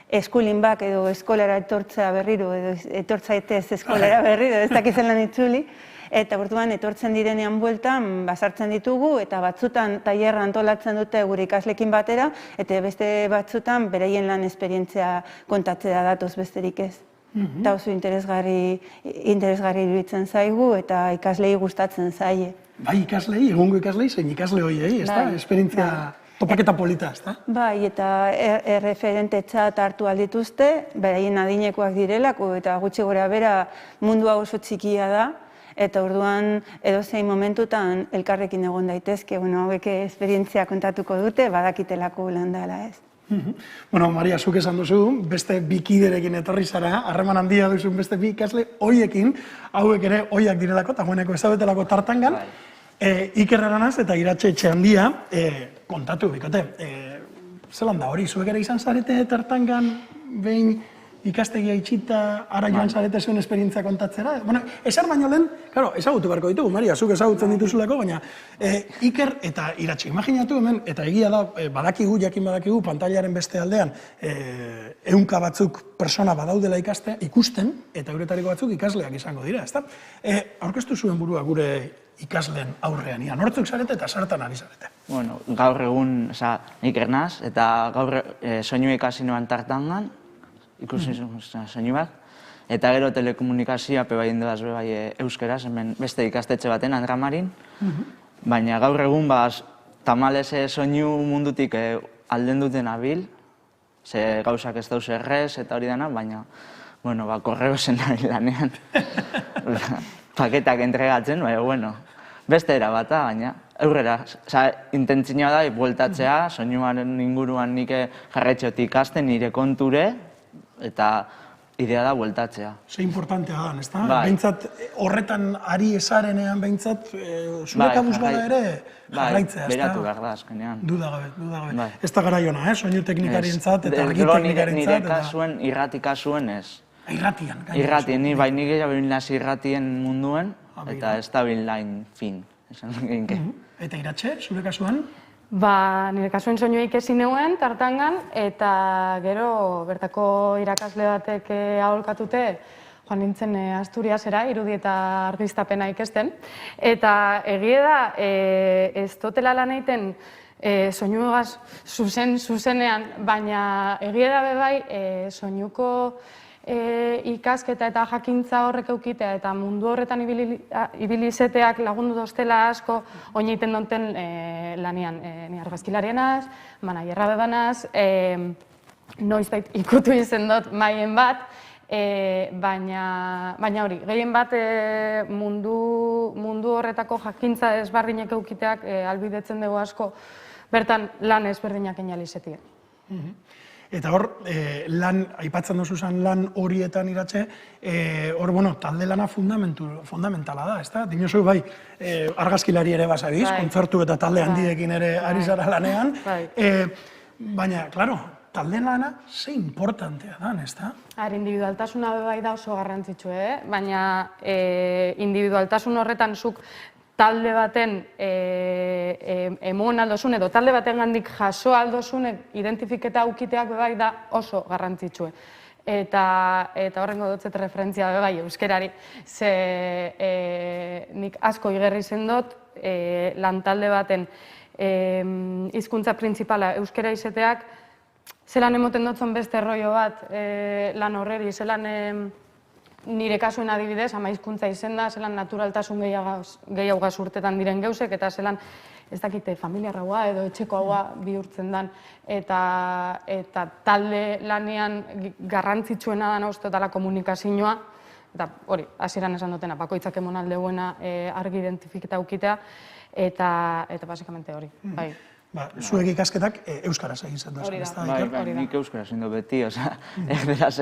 M: eskulin bak edo eskolara etortzea berriro, edo etortzaitez eskolara berriro, ez dakizelan itzuli, eta orduan etortzen direnean bueltan basartzen ditugu, eta batzutan tailerra antolatzen dute gure ikaslekin batera, eta beste batzutan beraien lan esperientzia kontatzea datoz besterik ez. Eta oso interesgarri iruditzen zaigu, eta ikaslei gustatzen zaie.
A: Bai, ikaslei, egungo ikaslei, zein ikasle horiei, ez da? Esperientzia topaketa polita, ez da?
M: Bai, eta erreferentetzat hartu aldituzte, beraien adinekoak direlako, eta gutxi gora bera mundua oso txikia da, eta orduan edozein momentutan elkarrekin egon daitezke, hauek esperientzia kontatuko dute, badakitelako lan dela ez.
A: Bueno, Maria, zuk esan duzu, beste bikiderekin etorri zara, harreman handia duzun beste bi ikasle hoiekin, hauek ere hoiak direlako, eta gueneko ezabetelako tartangan, Iker Aranaz eta Iratxe Etxehandia kontatu, bikote, zelan da hori, zuek ere izan zarete tartangan behin ikastegia itxita, ara joan zarete zuen esperientzia kontatzera? Bueno, esan baino lehen, claro, ezagutu beharko ditugu, Maria, zuk ezagutzen dituzulako, baina Iker eta Iratxe, imaginatu hemen, eta egia da, jakin badakigu, pantailaren beste aldean, ehunka batzuk persona badaudela ikusten, eta euretariko batzuk ikasleak izango dira, ezta? Aurkeztu zuen burua gure ikasleen aurrean, nortzuk zarete eta zertan ari zarete?
N: Bueno, gaur egun, Iker naz, eta gaur soinu ikasi noan tartangan, ikusi soinu bat, eta gero telekomunikazioa bai indudaz bai euskeraz, hemen beste ikastetxe baten, Andramarin, baina gaur egun, tamalez soinu mundutik alden duten abil, ze gauzak ez dauz errez eta hori dena, baina, bueno, korreo zen nahi lanean, paketak entregatzen, baina, bueno, beste erabata, baina, aurrera, intentzioa da, bueltatzea, soinuaren inguruan nik jarretxeotik ikasten, nire konture, eta idea da bueltatzea.
A: Ze importantea da, ezta? Behintzat, horretan ari esarenean behintzat, zure kabuz bada ere, jarraitzea, ezta?
N: Beratu behar da, azkenean.
A: Duda gabe. Ez da garaiona, soinu teknikarientzat eta argi teknikarientzat.
N: Nire kasuen, irrati kasuen ez.
A: Irratian?
N: Irratien, ni bai nik erabilin naz irratien munduen, eta ez da lain fin.
A: Eta Iratxe, zure kasuan?
O: Nire kasuen soinua ikesi neuen, tartangan, eta gero bertako irakasle batek aholkatute, joan nintzen Asturiasera, irudi eta argiztapena ikesten. Eta egie da, ez dotela lan egiten soinuegaz zuzenean, baina egie da bebai soinuko ikasketa eta jakintza horrek eukitea eta mundu horretan ibilizeteak lagundu doztela asko oiniten duten lanian. Ni argazkilarienaz, manaierra bebanaz, noizbait ikutu izen dut maien bat, baina hori, gehien bat mundu horretako jakintza ezberdinek eukiteak albidetzen dugu asko bertan lan ezberdinak inalizetia.
A: Eta hor, aipatzen duzu zen lan horietan Iratxe, hor, talde lana fundamentala da, ezta? Dinosu, bai, argazkilari ere basabiz, kontzertu eta talde handiekin ere ari zara lanean, baina, klaro, talde lana ze importantea da, ezta?
O: Individualtasuna bai da oso garrantzitsu, baina individualtasun horretan zuk talde baten emon aldozun edo talde baten gandik jaso aldozun identifiketa aukiteak bebai da oso garrantzitsue. Eta horrengo dutzet referentzia bebai euskerari. Ze nik asko igerri zen dut lan talde baten hizkuntza printzipala euskera izateak zelan emoten dutzen beste rollo bat lan horreri, zelan nire kasuen adibidez, ama hizkuntza izen da, zelan naturaltasun gehiagaz urtetan diren geusek, eta zelan, ez dakite, familiarraua edo etxeko haua bihurtzen dan, eta talde lanean garrantzitsuena da nauztetala komunikazioa, eta hori, hasieran esan dutena, bakoitzak emon aldeuena argi identifiketa aukitea, eta basikamente hori, bai.
A: Zuek ikasketak euskaraz egin zen duzun, ez da, Iker?
N: Bai, nik euskaraz egin du beti, beraz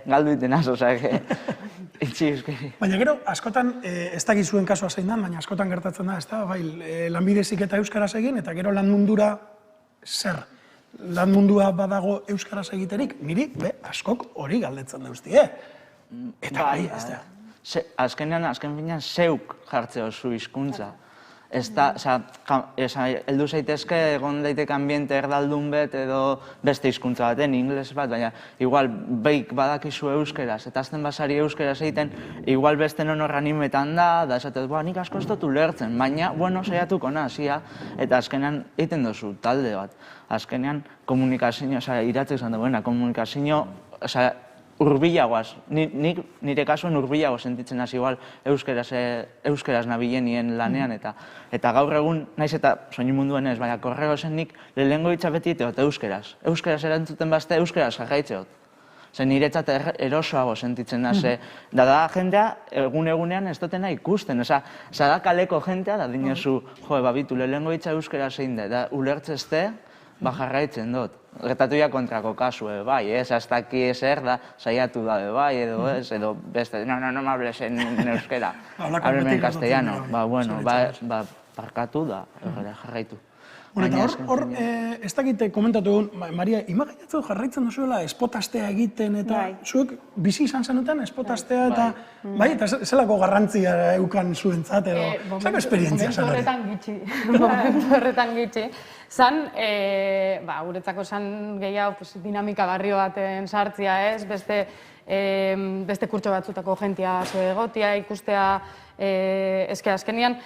N: galdu itenaz, itxi euskari.
A: Baina gero, askotan, ez dakit zuen kasua zein dan, baina askotan gertatzen da, ez da, bai, lanbide heziketa euskaraz egin, eta gero lan mundura zer? Lan mundua badago euskaraz egiterik, niri, askok hori galdetzen dauztie. Eta bai, ez da.
N: Azken finean, zeuk jartzea oso hizkuntza. Ez da, heldu zaitezke, egon daiteke ambiente erdaldun bet edo beste hizkuntza baten, ingles bat, baina igual beik badakizu euskeraz, eta azten basari euskeraz egiten, igual beste non horranimetan da, esatez, nik asko ez dut ulertzen, baina, saiatuko nazia, eta azkenean egiten duzu talde bat. Azkenean, komunikazio, iratzek zan duena, komunikazio, urbilagoaz, nire kasuen urbilago sentitzen hasi igual euskeraz nabilenien lanean eta gaur egun, naiz eta soinu munduan ez, baina korrego zen nik lehengo hitza beti eta euskeraz. Euskeraz erantzuten bazte, euskeraz jarraitzeot. Zer niretzat erosoago sentitzen da, da jendea egunean ez dutena ikusten, da kaleko jendea da dinezu, babitu lehengo hitza euskeraz zein da, ulertzezte, jarraitzen dut. Gertatu ja kontrako kasue, bai, ez daki ezer da, saiatu da, bai, edo beste, no me hables en euskera, háblame en castellano, parkatu da, jarraitu.
A: Eta hor, ez dakite komentatu egun, Maria, imaginatzen jarraitzen duzuela espotastea egiten, eta zuek bizi izan zenuten espotastea, eta bai, eta zelako garrantzia eukan zuentzat, edo, zelako esperientzia zen hori?
O: Momentu horretan gitxi. Zan, guretzako zan gehiago dinamika barrio baten sartzia ez, beste kurtso batzutako jentia egotia, ikustea, eske azkenian,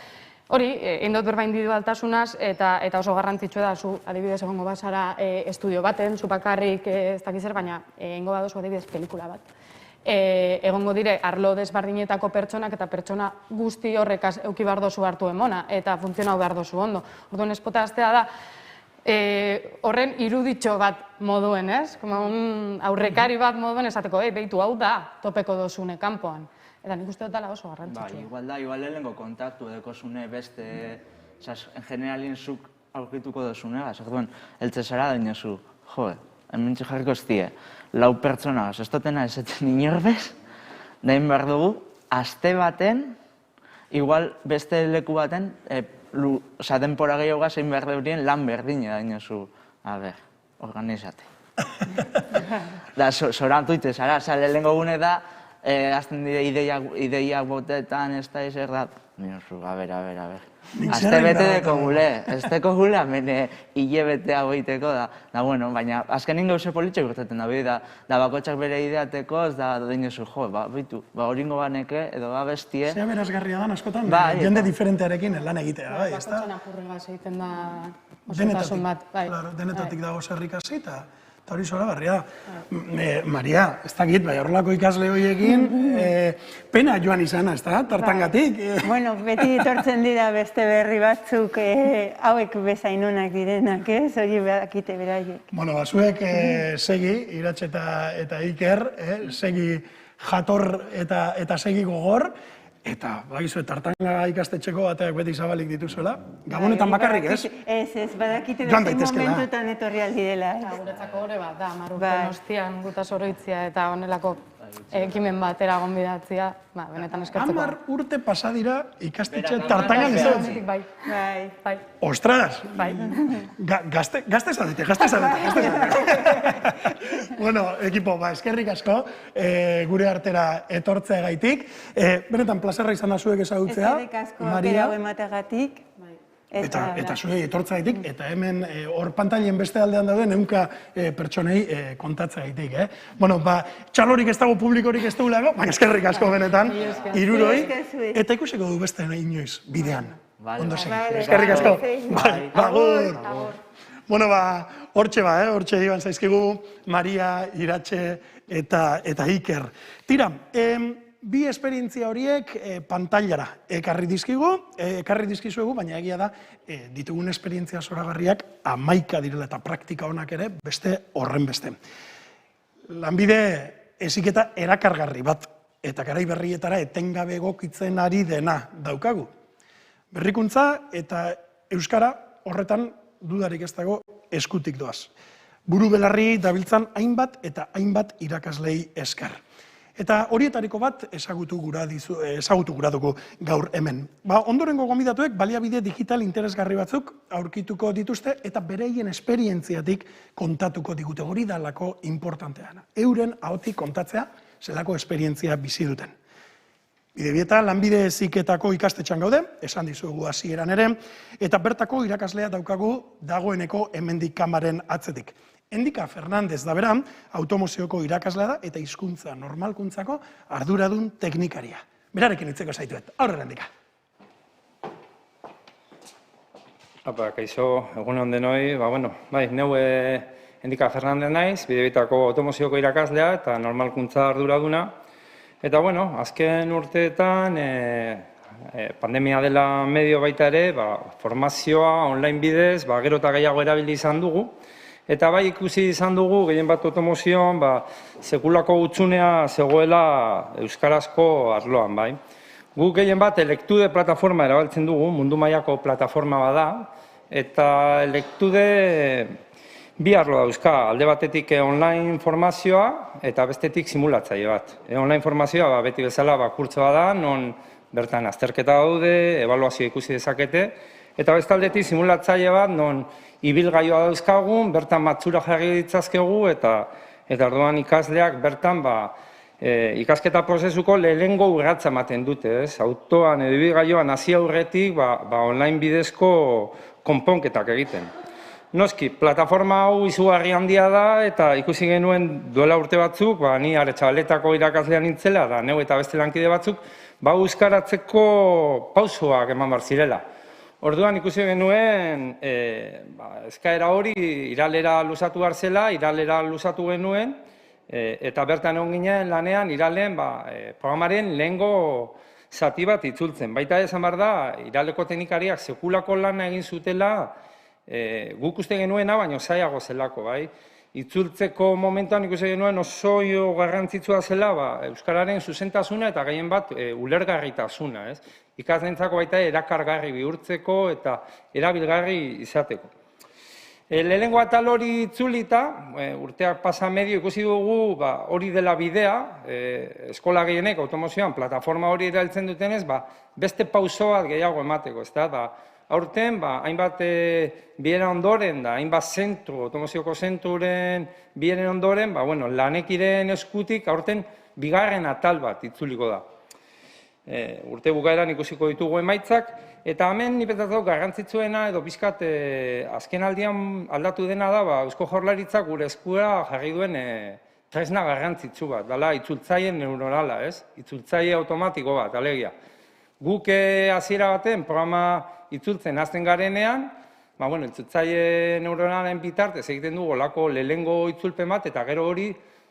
O: hori, indot berba individualtasunaz, eta oso garrantzitsua da, zu adibidez egongo bazara estudio baten, zu bakarrik ez dakizer, baina egongo badozu adibidez pelikula bat. Egongo dire, arlo desbardinetako pertsonak eta pertsona guzti horrekaz euki behar dozu hartu emona, eta funtzionau behar dozu ondo. Orduan espotaztea da, horren iruditxo bat moduen, ez? Aurrekari bat moduen esateko, behitu hau da, topeko dozune kanpoan. Eta nik uste dutela oso garrantzitsua.
N: Igual da, igual lehenko kontaktu edekosune beste, en generalin zuk aurkituko dozune, duen, eltzesara da inozu, hemen jarriko ez die, lau pertsona, ez dutena esaten inorbez, dain behar dugu, aste baten, igual beste leku baten, denpora gehiago zein behar deurien lan berdina da inozu, organizate. Da, sorantuite zara, lehenko gune da, azten dire ideiak botetan, ez da izer da, niozu, a ber. Azte bete deko gule, ez deko gule, amene hile betea goiteko da. Da, bueno, baina azkenin gauze politxek urteten da, da bakotxak bere ideateko, ez da dinozu, bitu, horingo baneke, edo bestie.
A: Zea berazgarria da, askotan, jende diferentearekin lan egitea, bai, ez da?
O: Bakotxan apurregaz egiten da osotasun bat, bai.
A: Denetatik dago zerrikasi, eta hori zora barria da. Maria, ez dakit, bai horrelako ikasle horiekin, pena joan izana, ez da, tartangatik.
M: Bueno, beti etortzen dira beste berri batzuk hauek bezain onak direnak, ez? Hori bakite beraiek.
A: Bueno, zuek segi, Iratxe eta Iker, segi jator eta segi gogor, eta, bagizu, tartanga ikastetxeko bateak beti zabalik dituzuela. Gabonetan bakarrik, ez?
M: Ez, badakite beste momentutan etorri aldirela.
O: Guretzako hori bat da, marrupen ostian guta soroitzia eta honelako ekimen batera gonbidatzia, benetan eskertzeko.
A: 10 urte pasa dira ikastetxe tartangan izatzen.
O: Bai.
A: Ostras! Gazte zadete. Bueno, ekipo, eskerrik asko, gure artera etortzea gaitik. Benetan, plazerra izan da zuek ezagutzea.
M: Eskerrik asko, aukera hau emategatik.
A: Eta zuei etortzaitik, eta hemen hor pantailen beste aldean dauden ehunka pertsonei kontatzaitik. Bueno, txalorik ez dago, publikorik ez dugulako, baina eskerrik asko benetan, hiruroi, eta ikusiko du beste inoiz, bidean. Ondo segi. Eskerrik asko. Agur. Bueno, hortxe iban zaizkigu, Maria, Iratxe eta Iker. Tira, bi esperientzia horiek pantailara ekarri dizkizuegu, baina egia da ditugun esperientzia zoragarriak 11 direla eta praktika honak ere beste horren beste. Lanbide heziketa erakargarri bat eta garai berrietara etengabe egokitzen ari dena daukagu. Berrikuntza eta euskara horretan dudarik ez dago eskutik doaz. Buru belarri dabiltzan hainbat eta hainbat irakaslei esker. Eta horietariko bat ezagutu gura dugu gaur hemen. Ondorengo gonbidatuek baliabide digital interesgarri batzuk aurkituko dituzte eta bereien esperientziatik kontatuko digute, hori dalako importanteana. Euren ahotik kontatzea zelako esperientzia bizi duten. Bidebieta lanbide heziketako ikastetxean gaude, esan dizuegu hasieran ere, eta bertako irakaslea daukagu dagoeneko hemendik kamaren atzetik. Endika Fernandez da bera, automozioko irakaslea da eta hizkuntza normalkuntzako arduradun teknikaria. Berarekin hitzeko zaituet. Aurrera Endika.
P: Kaixo, egun denoi, neu Endika Fernandez naiz, bidebietako automozioko irakaslea eta normalkuntza arduraduna. Eta azken urteetan pandemia dela medio baita ere, formazioa online bidez, gero eta gehiago erabili izan dugu. Eta ikusi izan dugu, gehien bat automozioan, sekulako gutxunea zegoela euskarazko arloan, bai. Guk gehien bat Lektude plataforma erabiltzen dugu, mundu mailako plataforma bada, eta Lektude bi arlo dauzka, alde batetik online formazioa eta bestetik simulatzaile bat. Online formazioa beti bezala kurtsoa da, non bertan azterketa daude, ebaluazioa ikusi dezakete, Eta bestaldetik simulatzaile bat, non ibilgailua dauzkagun, bertan matxura jarri ditzazkegu, eta orduan ikasleak bertan ikasketa prozesuko lehenengo urratsa ematen dute, ez? Autoan edo ibilgailuan hasi aurretik online bidezko konponketak egiten. Noski, plataforma hau izugarri handia da, eta ikusi genuen duela urte batzuk, ni Aretxabaletako irakaslean nintzela, da neu eta beste lankide batzuk, euskaratzeko pausoak eman behar zirela. Orduan ikusi genuen, eskaera hori iralera luzatu behar zela, iralera luzatu genuen, eta bertan egon ginen lanean iraleen programaren lehengo zati bat itzultzen. Baita esan behar da, iraleko teknikariak sekulako lana egin zutela, guk uste genuena, baina zailago zelako, bai. Itzultzeko momentuan ikusi genuen oso garrantzitsua zela euskararen zuzentasuna eta gehien bat ulergarritasuna, ez? Ikasleentzako baita erakargarri bihurtzeko eta erabilgarri izateko. Lehenengo atal hori itzulita, urteak pasa medio ikusi dugu hori dela bidea, eskola gehienek automozioan plataforma hori erabiltzen dutenez, beste pauso bat gehiago emateko, ez da? Aurten, hainbat bieren ondoren, hainbat zentru, automozioko zentruren bieren ondoren, lanekiren eskutik aurten bigarren atal bat itzuliko da. Urte bukaeran ikusiko ditugu emaitzak, eta hemen nipetatzeko garrantzitsuena edo pixkat azken aldian aldatu dena da, Eusko Jaurlaritzak gure eskura jarri duen tresna garrantzitsu bat, dela itzultzaile neuronala, ez? Itzultzaile automatiko bat, alegia. Guk hasiera baten programa itzultzen hasten garenean, itzultzaile neuronalen bitartez egiten dugu olako lehengo itzulpen bat, eta gero hori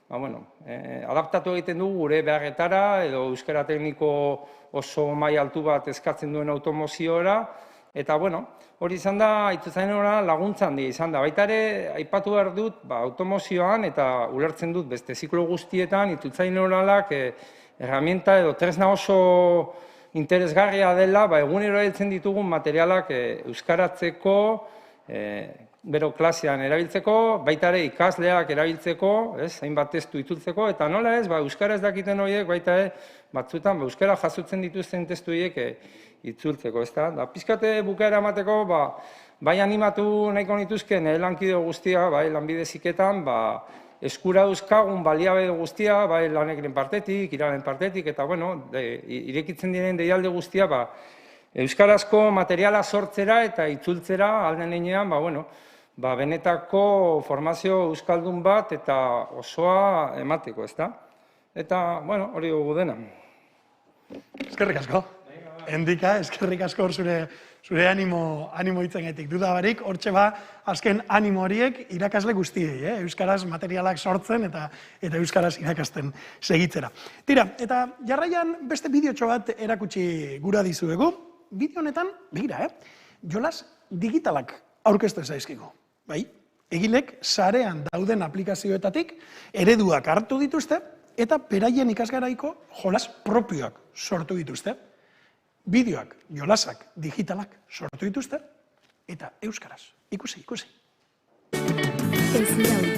P: adaptatu egiten dugu gure beharretara, edo euskara tekniko oso maila altu bat eskatzen duen automoziora, eta hori izan da, itzultzaile neuronala laguntza handia izan da. Baita ere, aipatu behar dut, automozioan, eta ulertzen dut beste ziklo guztietan, itzultzaile neuronalak herramienta edo tresna oso interesgarria dela, egunero erabiltzen ditugun materialak euskaratzeko, bero klasean erabiltzeko, baita ere ikasleak erabiltzeko, hainbat testu itzultzeko, eta nola ez, euskara ez dakiten horiek, baita ere, batzutan, euskara jasotzen dituzten testu horiek itzultzeko, ez da? Pizkate bukaera emateko, bai animatu nahiko nituzken lankide guztia, bai lanbide heziketan, eskura dauzkagun baliabe guztia, bai lanekiren partetik, iralen partetik, eta irekitzen diren deialde guztia, euskarazko materiala sortzera eta itzultzera alden heinean, benetako formazio euskaldun bat eta osoa emateko, ez da? Eta, hori dugu dena.
A: Eskerrik asko. Endika, eskerrik asko zure animo hitzengaitik. Duda barik, hortxe azken animo horiek irakasle guztiei, euskaraz materialak sortzen eta euskaraz irakasten segitzera. Tira, eta jarraian beste bideotxo bat erakutsi gura dizuegu. Bideo honetan, begira, jolas digitalak aurkezten zaizkigu. Bai, egilek sarean dauden aplikazioetatik ereduak hartu dituzte eta beraien ikasgaraiko jolas propioak sortu dituzte. Bideoak, jolasak, digitalak sortu dituzte eta euskaraz. Ikusi.
Q: Ez iraui,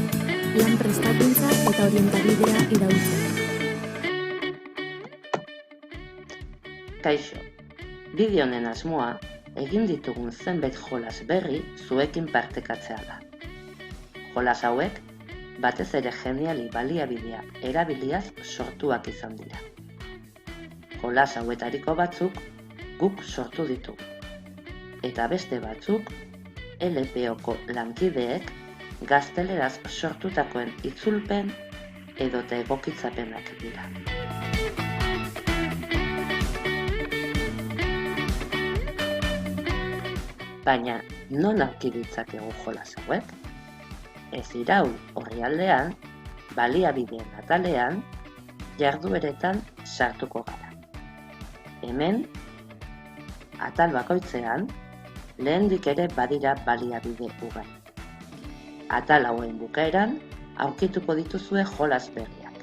Q: lan prestakuntza eta orientabidea iraultzen.
I: Kaixo, bideo honen asmoa, egin ditugun zenbait jolas berri zuekin partekatzea da. Jolas hauek, batez ere geniali baliabidea erabiliaz sortuak izan dira. Jolas hauetariko batzuk guk sortu ditugu. Eta beste batzuk, LPOko lankideek gazteleraz sortutakoen itzulpen edota egokitzapenak dira. Baina, non aurki ditzakegu jolas hauek? Ez iraul orrialdean, baliabideen atalean, jardueretan sartuko gara. Hemen, atal bakoitzean, lehendik ere badira baliabide ugari. Atal hauen bukaeran, aurkituko dituzue jolas berriak.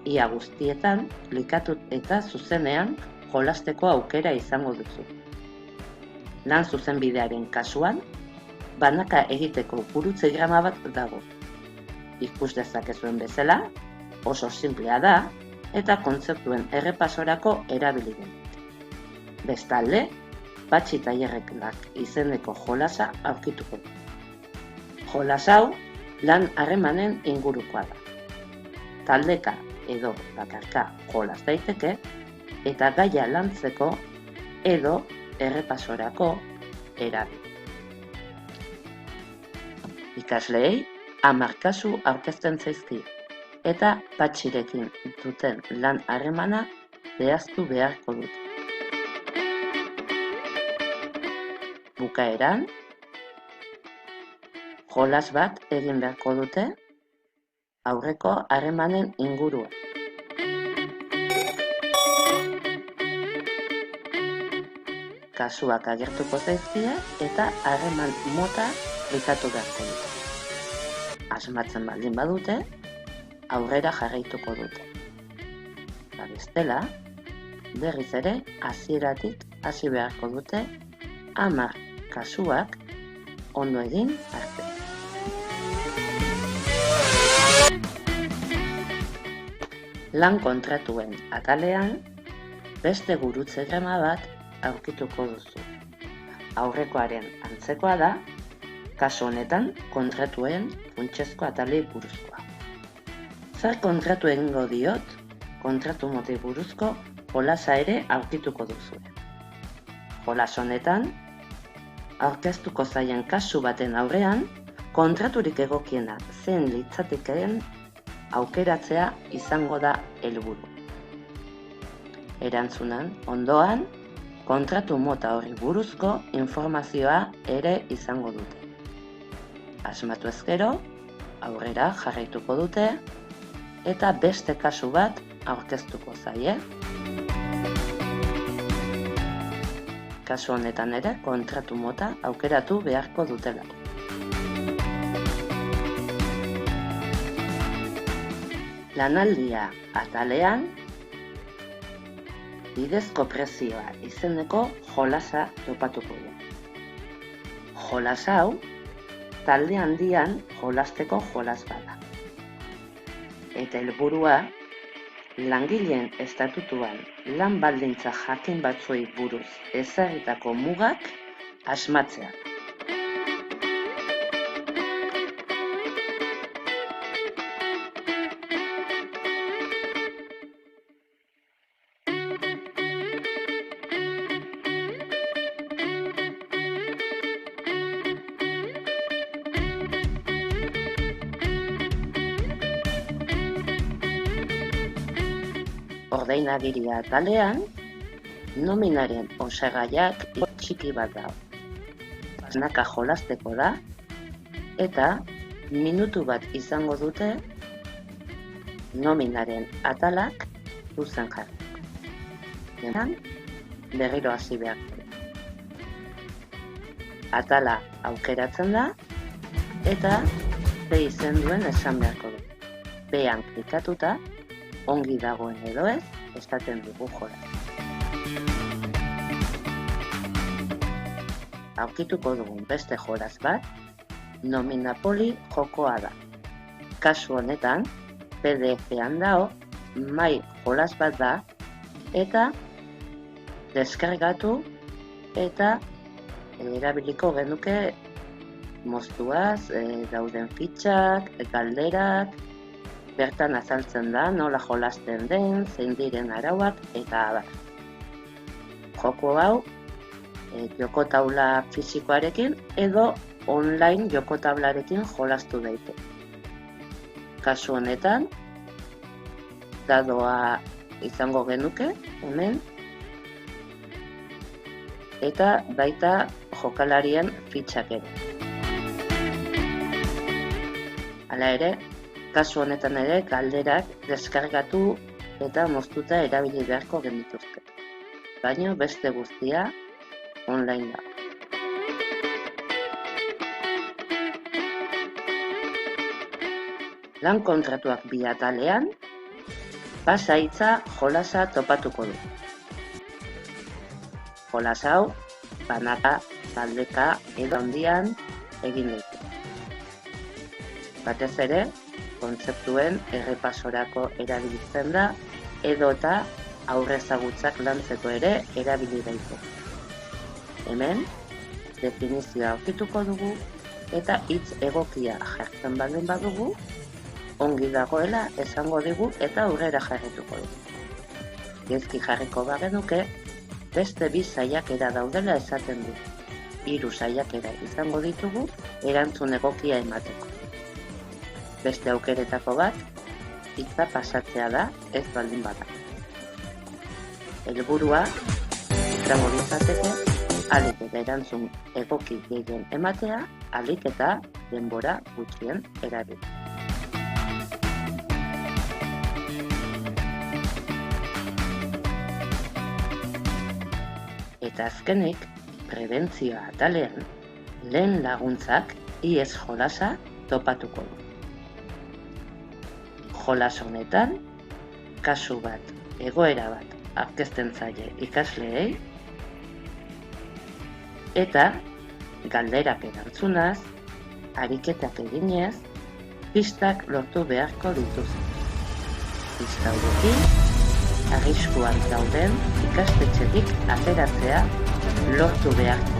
I: Ia guztietan, klikatu eta zuzenean jolasteko aukera izango duzu. Lan zuzenbidearen kasuan, banaka egiteko gurutze-grama bat dago. Ikus dezakezuen bezala, oso sinplea da eta kontzeptuen errepasorako erabili den. Bestalde,
R: Patxi Tailerrak izeneko jolasa aurkituko du. Jolas hau lan harremanen ingurukoa da. Taldeka edo bakarka jolas daiteke eta gaia lantzeko edo errepasorako erabil. Ikasleei 10 kasu aurkezten zaizkie eta Patxirekin duten lan harremana zehaztu beharko dute. Bukaeran, jolas bat egin beharko dute aurreko harremanen inguruan. Kasuak agertuko zaizkie eta harreman mota aplikatu beharko dute. Asmatzen baldin badute, aurrera jarraituko dute. Bestela, berriz ere hasieratik hasi beharko dute 10 kasuak ondo egin arte. Lan kontratuen atalean, beste gurutze grama bat aurkituko duzu. Aurrekoaren antzekoa da, kasu honetan kontratuen funtsezko atalei buruzkoa. Zer kontratu egingo diot, kontratu motei buruzko jolasa ere aurkituko duzu. Jolas honetan, aurkeztuko zaien kasu baten aurrean, kontraturik egokiena zen litzatekeen aukeratzea izango da helburu. Erantzunan, ondoan, kontratu mota horri buruzko informazioa ere izango dute. Asmatu ezkero, aurrera jarraituko dute, eta beste kasu bat aurkeztuko zaie. Kasu honetan ere, kontratu mota aukeratu beharko dutela. Lanaldia atalean, bidezko prezioa izeneko jolasa topatuko du. Jolas hau, talde handian jolasteko jolas bada. Eta helburua, langileen estatutuan lan baldintza jakin batzuei buruz ezarritako mugak asmatzea. Ordainagiria atalean, nominaren osagaiak txiki bat da. Banaka jolasteko da, eta minutu bat izango dute nominaren atalak zuzen jarriko. Denan, berriro hasi beharko. Atala aukeratzen da, eta be izen duen esan beharko du. Bean klikatuta, ongi dagoen edo ez, estaten dugu jolas. Aurkituko dugun beste jolas bat, Nominapoli jokoa da. Kasu honetan, PDF-an dago, mai jolas bat da, eta deskargatu eta erabiliko genuke moztuaz, dauden fitxak, galderak, bertan azaltzen da nola jolasten den, zein diren arauak eta abar. Joko hau, joko taula fisikoarekin edo online joko tablarekin jolastu daite. Kasu honetan, dadoa izango genuke, hemen, eta baita jokalarien fitxak ere. Hala ere, kasu honetan ere galderak deskargatu eta moztuta erabili beharko genituzke. Baina beste guztia online da. Lan kontratuak bi atalean, pasahitza jolasa topatuko du. Jolas hau, banaka, taldeka edo handian egin ditu. Batez ere, kontzeptuen errepasorako erabiltzen da, edo eta aurre ezagutzak lantzeko ere erabili daiteke. Hemen, definizioa aurkituko dugu eta hitz egokia jartzen baldin badugu, ongi dagoela esango digu eta aurrera jarrituko dugu. Gezki jarriko bagenuke, beste 2 saiakera daudela esaten du. 3 saiakera izango ditugu erantzun egokia emateko. Beste aukeretako bat, hitza pasatzea da ez baldin bada. Helburua izango litzateke ahalik eta erantzun egoki gehien ematea, ahalik eta denbora gutxien erabili. Eta azkenik, prebentzioa atalean, lehen laguntzak IES jolasa topatuko du. Jolas honetan, kasu bat, egoera bat aurkezten zaie ikasleei, eta galderak erantzunaz, ariketak eginez, pistak lortu beharko dituzte. Pista horiekin, arriskuan dauden ikastetxetik ateratzea lortu beharko.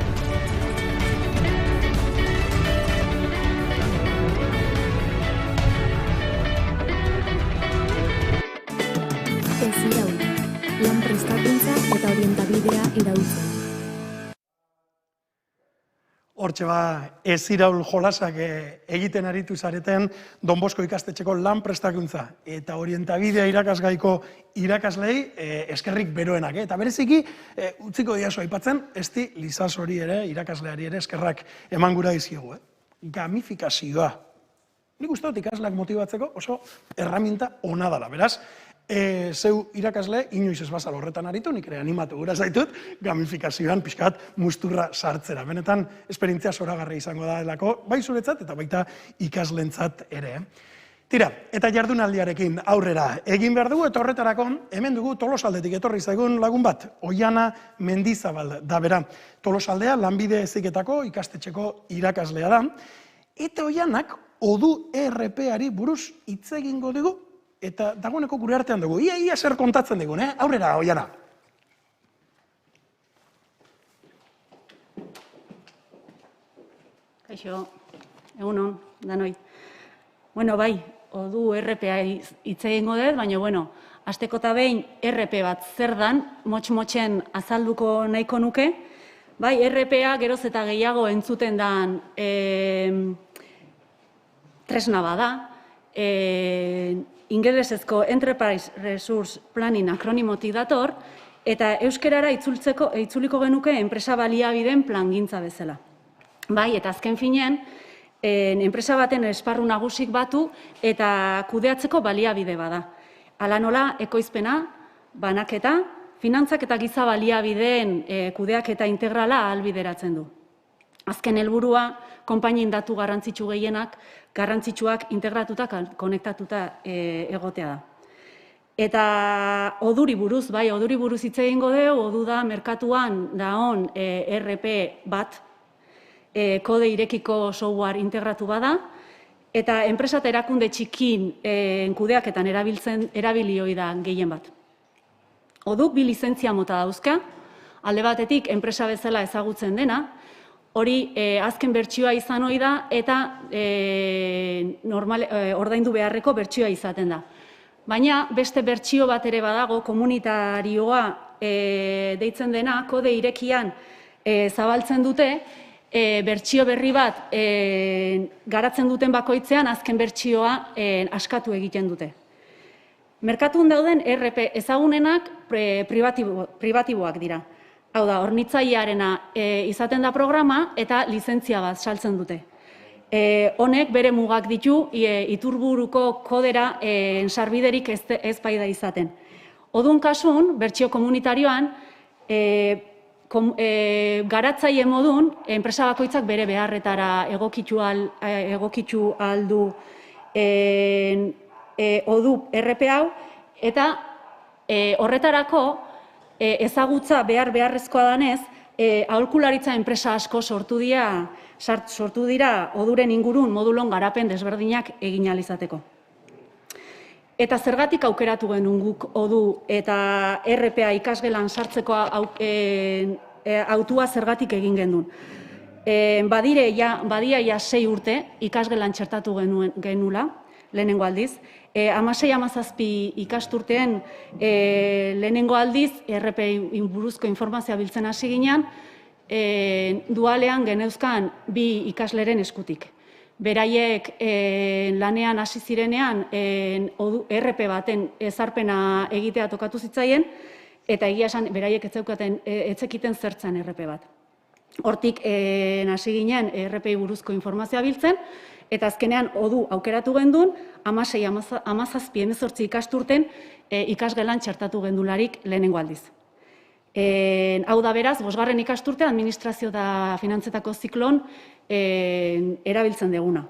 Q: Ez irauli, lan prestakuntza eta orientabidea iraultzen.
A: Hortxe ez iraul jolasak egiten aritu zareten Don Bosko ikastetxeko lan prestakuntza eta orientabidea irakasgaiko irakaslei eskerrik beroenak. Eta bereziki, utziko diazo aipatzen, esti Lizasori ere, irakasleari ere eskerrak eman gura diziegu. Gamifikazioa. Nik uste dut ikasleak motibatzeko oso erraminta ona dela, beraz. Zeu irakasle, inoiz ez bazal horretan aritu, nik ere animatu gura zaitut, gamifikazioan pixkat musturra sartzera. Benetan, esperientzia zoragarri izango da delako, bai zuretzat eta baita ikaslentzat ere. Tira, eta jardunaldiarekin aurrera egin behar dugu, eta horretarako hemen dugu Tolosaldetik etorri zaigun lagun bat, Oiana Mendizabal da bera. Tolosaldea lanbide heziketako ikastetxeko irakaslea da, eta Oianak Odu ERP-ari buruz hitz egingo dugu, eta dagoeneko gure artean dugu. Ia zer kontatzen dugun, aurrera, Oiana.
S: Kaixo, egunon, danoi. Bueno, bai, Odu RPA hitz egingo dut, baina, hasteko eta behin RP bat zer dan, motx-motxen azalduko nahiko nuke. Bai, RPA geroz eta gehiago entzuten dan tresna bada, ingelesezko Enterprise Resource Planning akronimotik dator, eta euskerara itzuliko genuke enpresa baliabideen plangintza bezala. Bai, eta azken finean, enpresa baten esparru nagusik batu eta kudeatzeko baliabide bada. Hala nola, ekoizpena, banaketa, finantzak eta giza baliabideen kudeaketa integrala ahalbideratzen du. Azken helburua, konpainien datu garrantzitsuak integratuta, konektatuta egotea da. Eta Oduri buruz, bai, Oduri buruz hitz egingo dugu, Odu da merkatuan daon RP bat, kode irekiko software integratu bada, eta enpresa eta erakunde txikin kudeaketan erabilioi da gehien bat. Oduk 2 lizentzia mota dauzka, alde batetik enpresa bezala ezagutzen dena, hori azken bertsioa izan ohi da eta ordaindu beharreko bertsioa izaten da. Baina beste bertsio bat ere badago, komunitarioa deitzen dena, kode irekian zabaltzen dute, bertsio berri bat garatzen duten bakoitzean azken bertsioa askatu egiten dute. Merkatun dauden RP ezagunenak pribatiboak dira. Hau da, hornitzailearena izaten da programa eta lizentzia bat saltzen dute. Honek bere mugak ditu, iturburuko kodera sarbiderik ez bai da izaten. Odun kasun, bertsio komunitarioan, garatzaile modun, enpresa bakoitzak bere beharretara egokitu aldu Odu RP hau, eta horretarako ezagutza beharrezkoa danez, aholkularitza enpresa asko sortu dira Oduren ingurun modulon garapen desberdinak egin ahal izateko. Eta zergatik aukeratu genuen guk Odu eta RPA ikasgelan sartzeko autua zergatik egin gendun. Badira ja 6 urte ikasgelan txertatu genula, lehenengo aldiz. 16-17 ikasturtean lehenengo aldiz RPI buruzko informazioa biltzen hasi ginean, dualean geneuzkan 2 ikasleren eskutik. Beraiek lanean hasi zirenean RP baten ezarpena egitea tokatu zitzaien, eta egia esan beraiek etzekiten zertzen RP bat. Hortik hasi ginen RPI buruzko informazioa biltzen, eta azkenean odu aukeratu gendun, 16-17 ikasturten ikasgelan txertatu gendularik lehenengo aldiz. Hau da beraz, 5. ikasturte administrazio eta finantzetako ziklon erabiltzen deguna.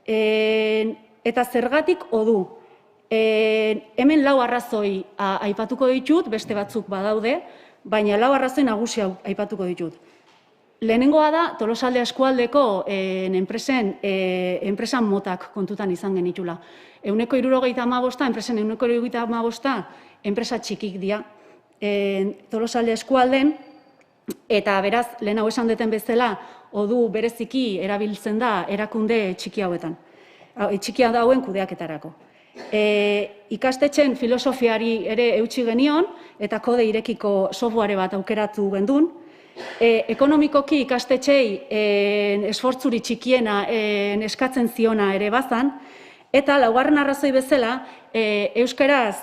S: Eta zergatik odu. Hemen 4 arrazoi aipatuko ditut, beste batzuk badaude, baina 4 arrazoi nagusi aipatuko ditut. Lehenengoa da, Tolosalde eskualdeko enpresan motak kontutan izan genitula. 175, enpresen 175, enpresa txikik dira. Tolosalde eskualden, eta beraz, lehen hau esan deten bezala, odu bereziki erabiltzen da erakunde txiki hauetan. Txikia dauen kudeaketarako. Ikastetxen filosofiari ere eutsi genion, eta kode irekiko software bat aukeratu gendun. Ekonomikoki ikastetxei esfortzuri txikiena eskatzen ziona ere bazan, eta 4. arrazoi bezala, euskaraz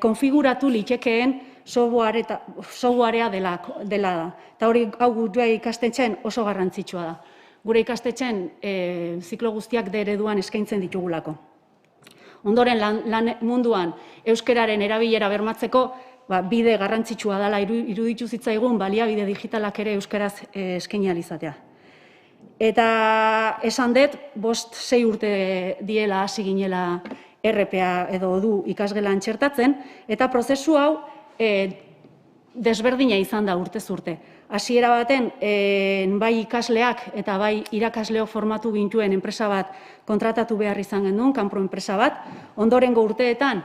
S: konfiguratu litekeen softwarea dela da. Eta hori hau gure ikastetxen oso garrantzitsua da. Gure ikastetxen ziklo guztiak D ereduan eskaintzen ditugulako. Ondoren lan munduan euskararen erabilera bermatzeko bide garrantzitsua dela iruditu zitzaigun baliabide digitalak ere euskaraz eskaini ahal izatea. Eta esan dut, 5-6 urte diela hasi ginela RPA edo du ikasgelan txertatzen, eta prozesu hau desberdina izan da urtez urte. Hasiera baten, bai ikasleak eta bai irakasleok formatu gintuen enpresa bat kontratatu behar izan gendun, kanpo enpresa bat. Ondorengo urteetan,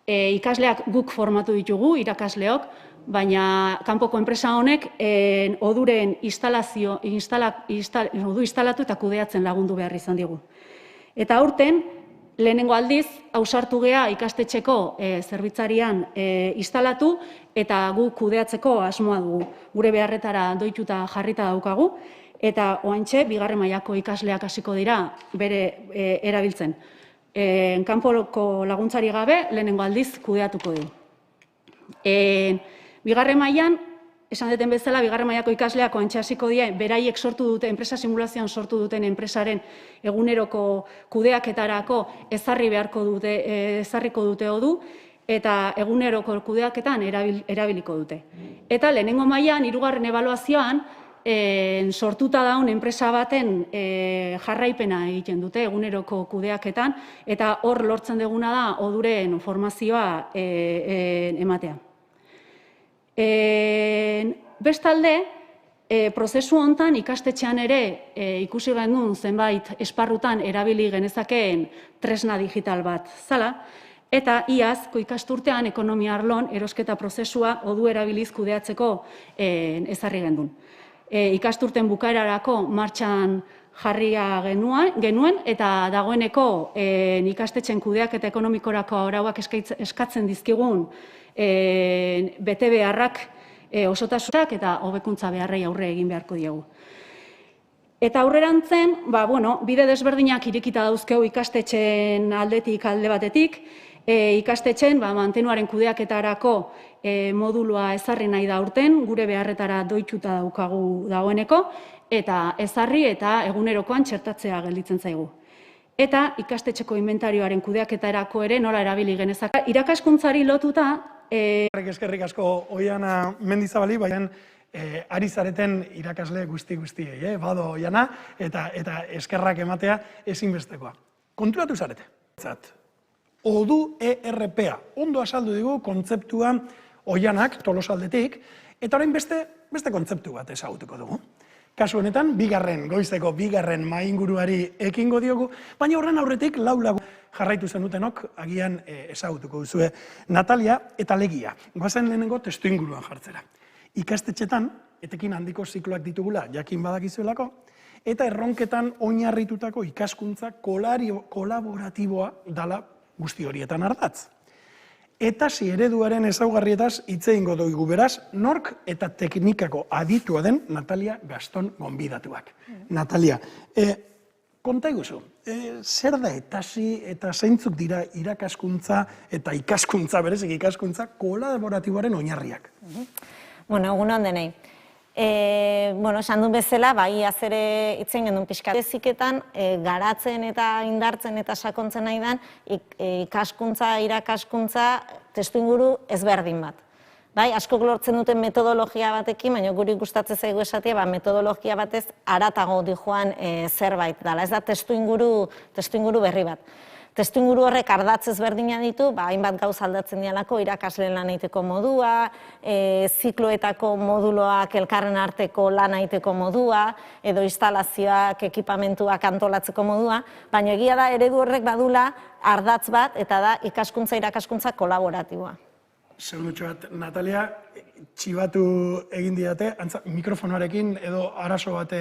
S: ikasleak guk formatu ditugu, irakasleok, baina kanpoko enpresa honek oduren odu instalatu eta kudeatzen lagundu behar izan digu. Eta aurten, lehenengo aldiz, ausartu gea ikastetxeko zerbitzarian instalatu eta gu kudeatzeko asmoa dugu. Gure beharretara doituta jarrita daukagu, eta oantxe, 2. mailako ikasleak hasiko dira bere erabiltzen. Kanpoko laguntzari gabe, lehenengo aldiz kudeatuko du. 2. mailan, esan deten bezala, 2. mailako ikasleak oantxe hasiko dira, beraiek sortu dute, enpresa simulazioan sortu duten enpresaren eguneroko kudeaketarako ezarriko dute odu, eta eguneroko kudeaketan erabiliko dute. Eta lehenengo mailan, 3. ebaluazioan, sortuta daun enpresa baten jarraipena egiten dute eguneroko kudeaketan, eta hor lortzen duguna da oduren formazioa ematea. Bestalde, prozesu hontan ikastetxean ere ikusi genuen zenbait esparrutan erabili genezakeen tresna digital bat zala, eta iazko ikasturtean ekonomia arlon erosketa prozesua odu erabiliz kudeatzeko ezarri gendun. Ikasturten bukaerarako martxan jarria genuen, eta dagoeneko ikastetxen kudeaketa ekonomikorako arauak eskatzen dizkigun bete beharrak osotasunak eta hobekuntza beharrei aurre egin beharko diegu. Eta aurrerantzen, bide desberdinak irekita dauzkeu ikastetxen aldetik alde batetik, ikastetxen mantenuaren kudeaketarako modulua ezarri nahi da urten, gure beharretara doituta daukagu dagoeneko, eta ezarri eta egunerokoan txertatzea gelditzen zaigu. Eta ikastetxeko inventarioaren kudeaketarako ere nola erabili genezak. Irakaskuntzari lotuta...
A: Eskerrik asko Oiana Mendizabali, baina ari zareten irakasle guztiei, bado Oiana, eta eskerrak ematea ezinbestekoa. Konturatu zarete. Odu ERPA, ondo azaldu digu kontzeptua Oianak Tolosaldetik, eta orain beste kontzeptu bat ezagutuko dugu. Kasu honetan, goizeko 2. mainguruari ekingo diogu, baina horren aurretik 4 lagun jarraitu zenutenok agian ezagutuko duzue Natalia eta Legia. Goazen lehenengo testuinguruan jartzera. Ikastetxetan, etekin handiko zikloak ditugula, jakin badakizuelako, eta erronketan oinarritutako ikaskuntza kolaboratiboa dala guzti horietan ardatz. Etasi ereduaren ezaugarrietaz hitz egingo dugu beraz, nork eta teknikako aditua den Natalia Gaston gonbidatuak. Natalia, konta iguzu, zer da etasi eta zeintzuk dira irakaskuntza eta ikaskuntza, berezik ikaskuntza kolaboratiboaren oinarriak?
T: Bueno, egun hon denei. Esan duen bezala, iaz ere itzen gendun pixka eziketan, garatzen eta indartzen eta sakontzen nahi den ikaskuntza, irakaskuntza, testuinguru ezberdin bat. Askok lortzen duten metodologia batekin, baina guri gustatzen zaigu esatea, metodologia batez haratago dijoan zerbait dela. Ez da testuinguru berri bat. Testuinguru horrek ardatz ezberdina ditu, hainbat gauz aldatzen dialako, irakasleen lan egiteko modua, zikloetako moduloak elkarren arteko lan egiteko modua, edo instalazioak, ekipamentuak antolatzeko modua, baina egia da eredu horrek badula ardatz bat, eta da ikaskuntza, irakaskuntza kolaboratiboa.
A: Segundutxo bat, Natalia, txibatu egin didate, mikrofonoarekin edo arazo bat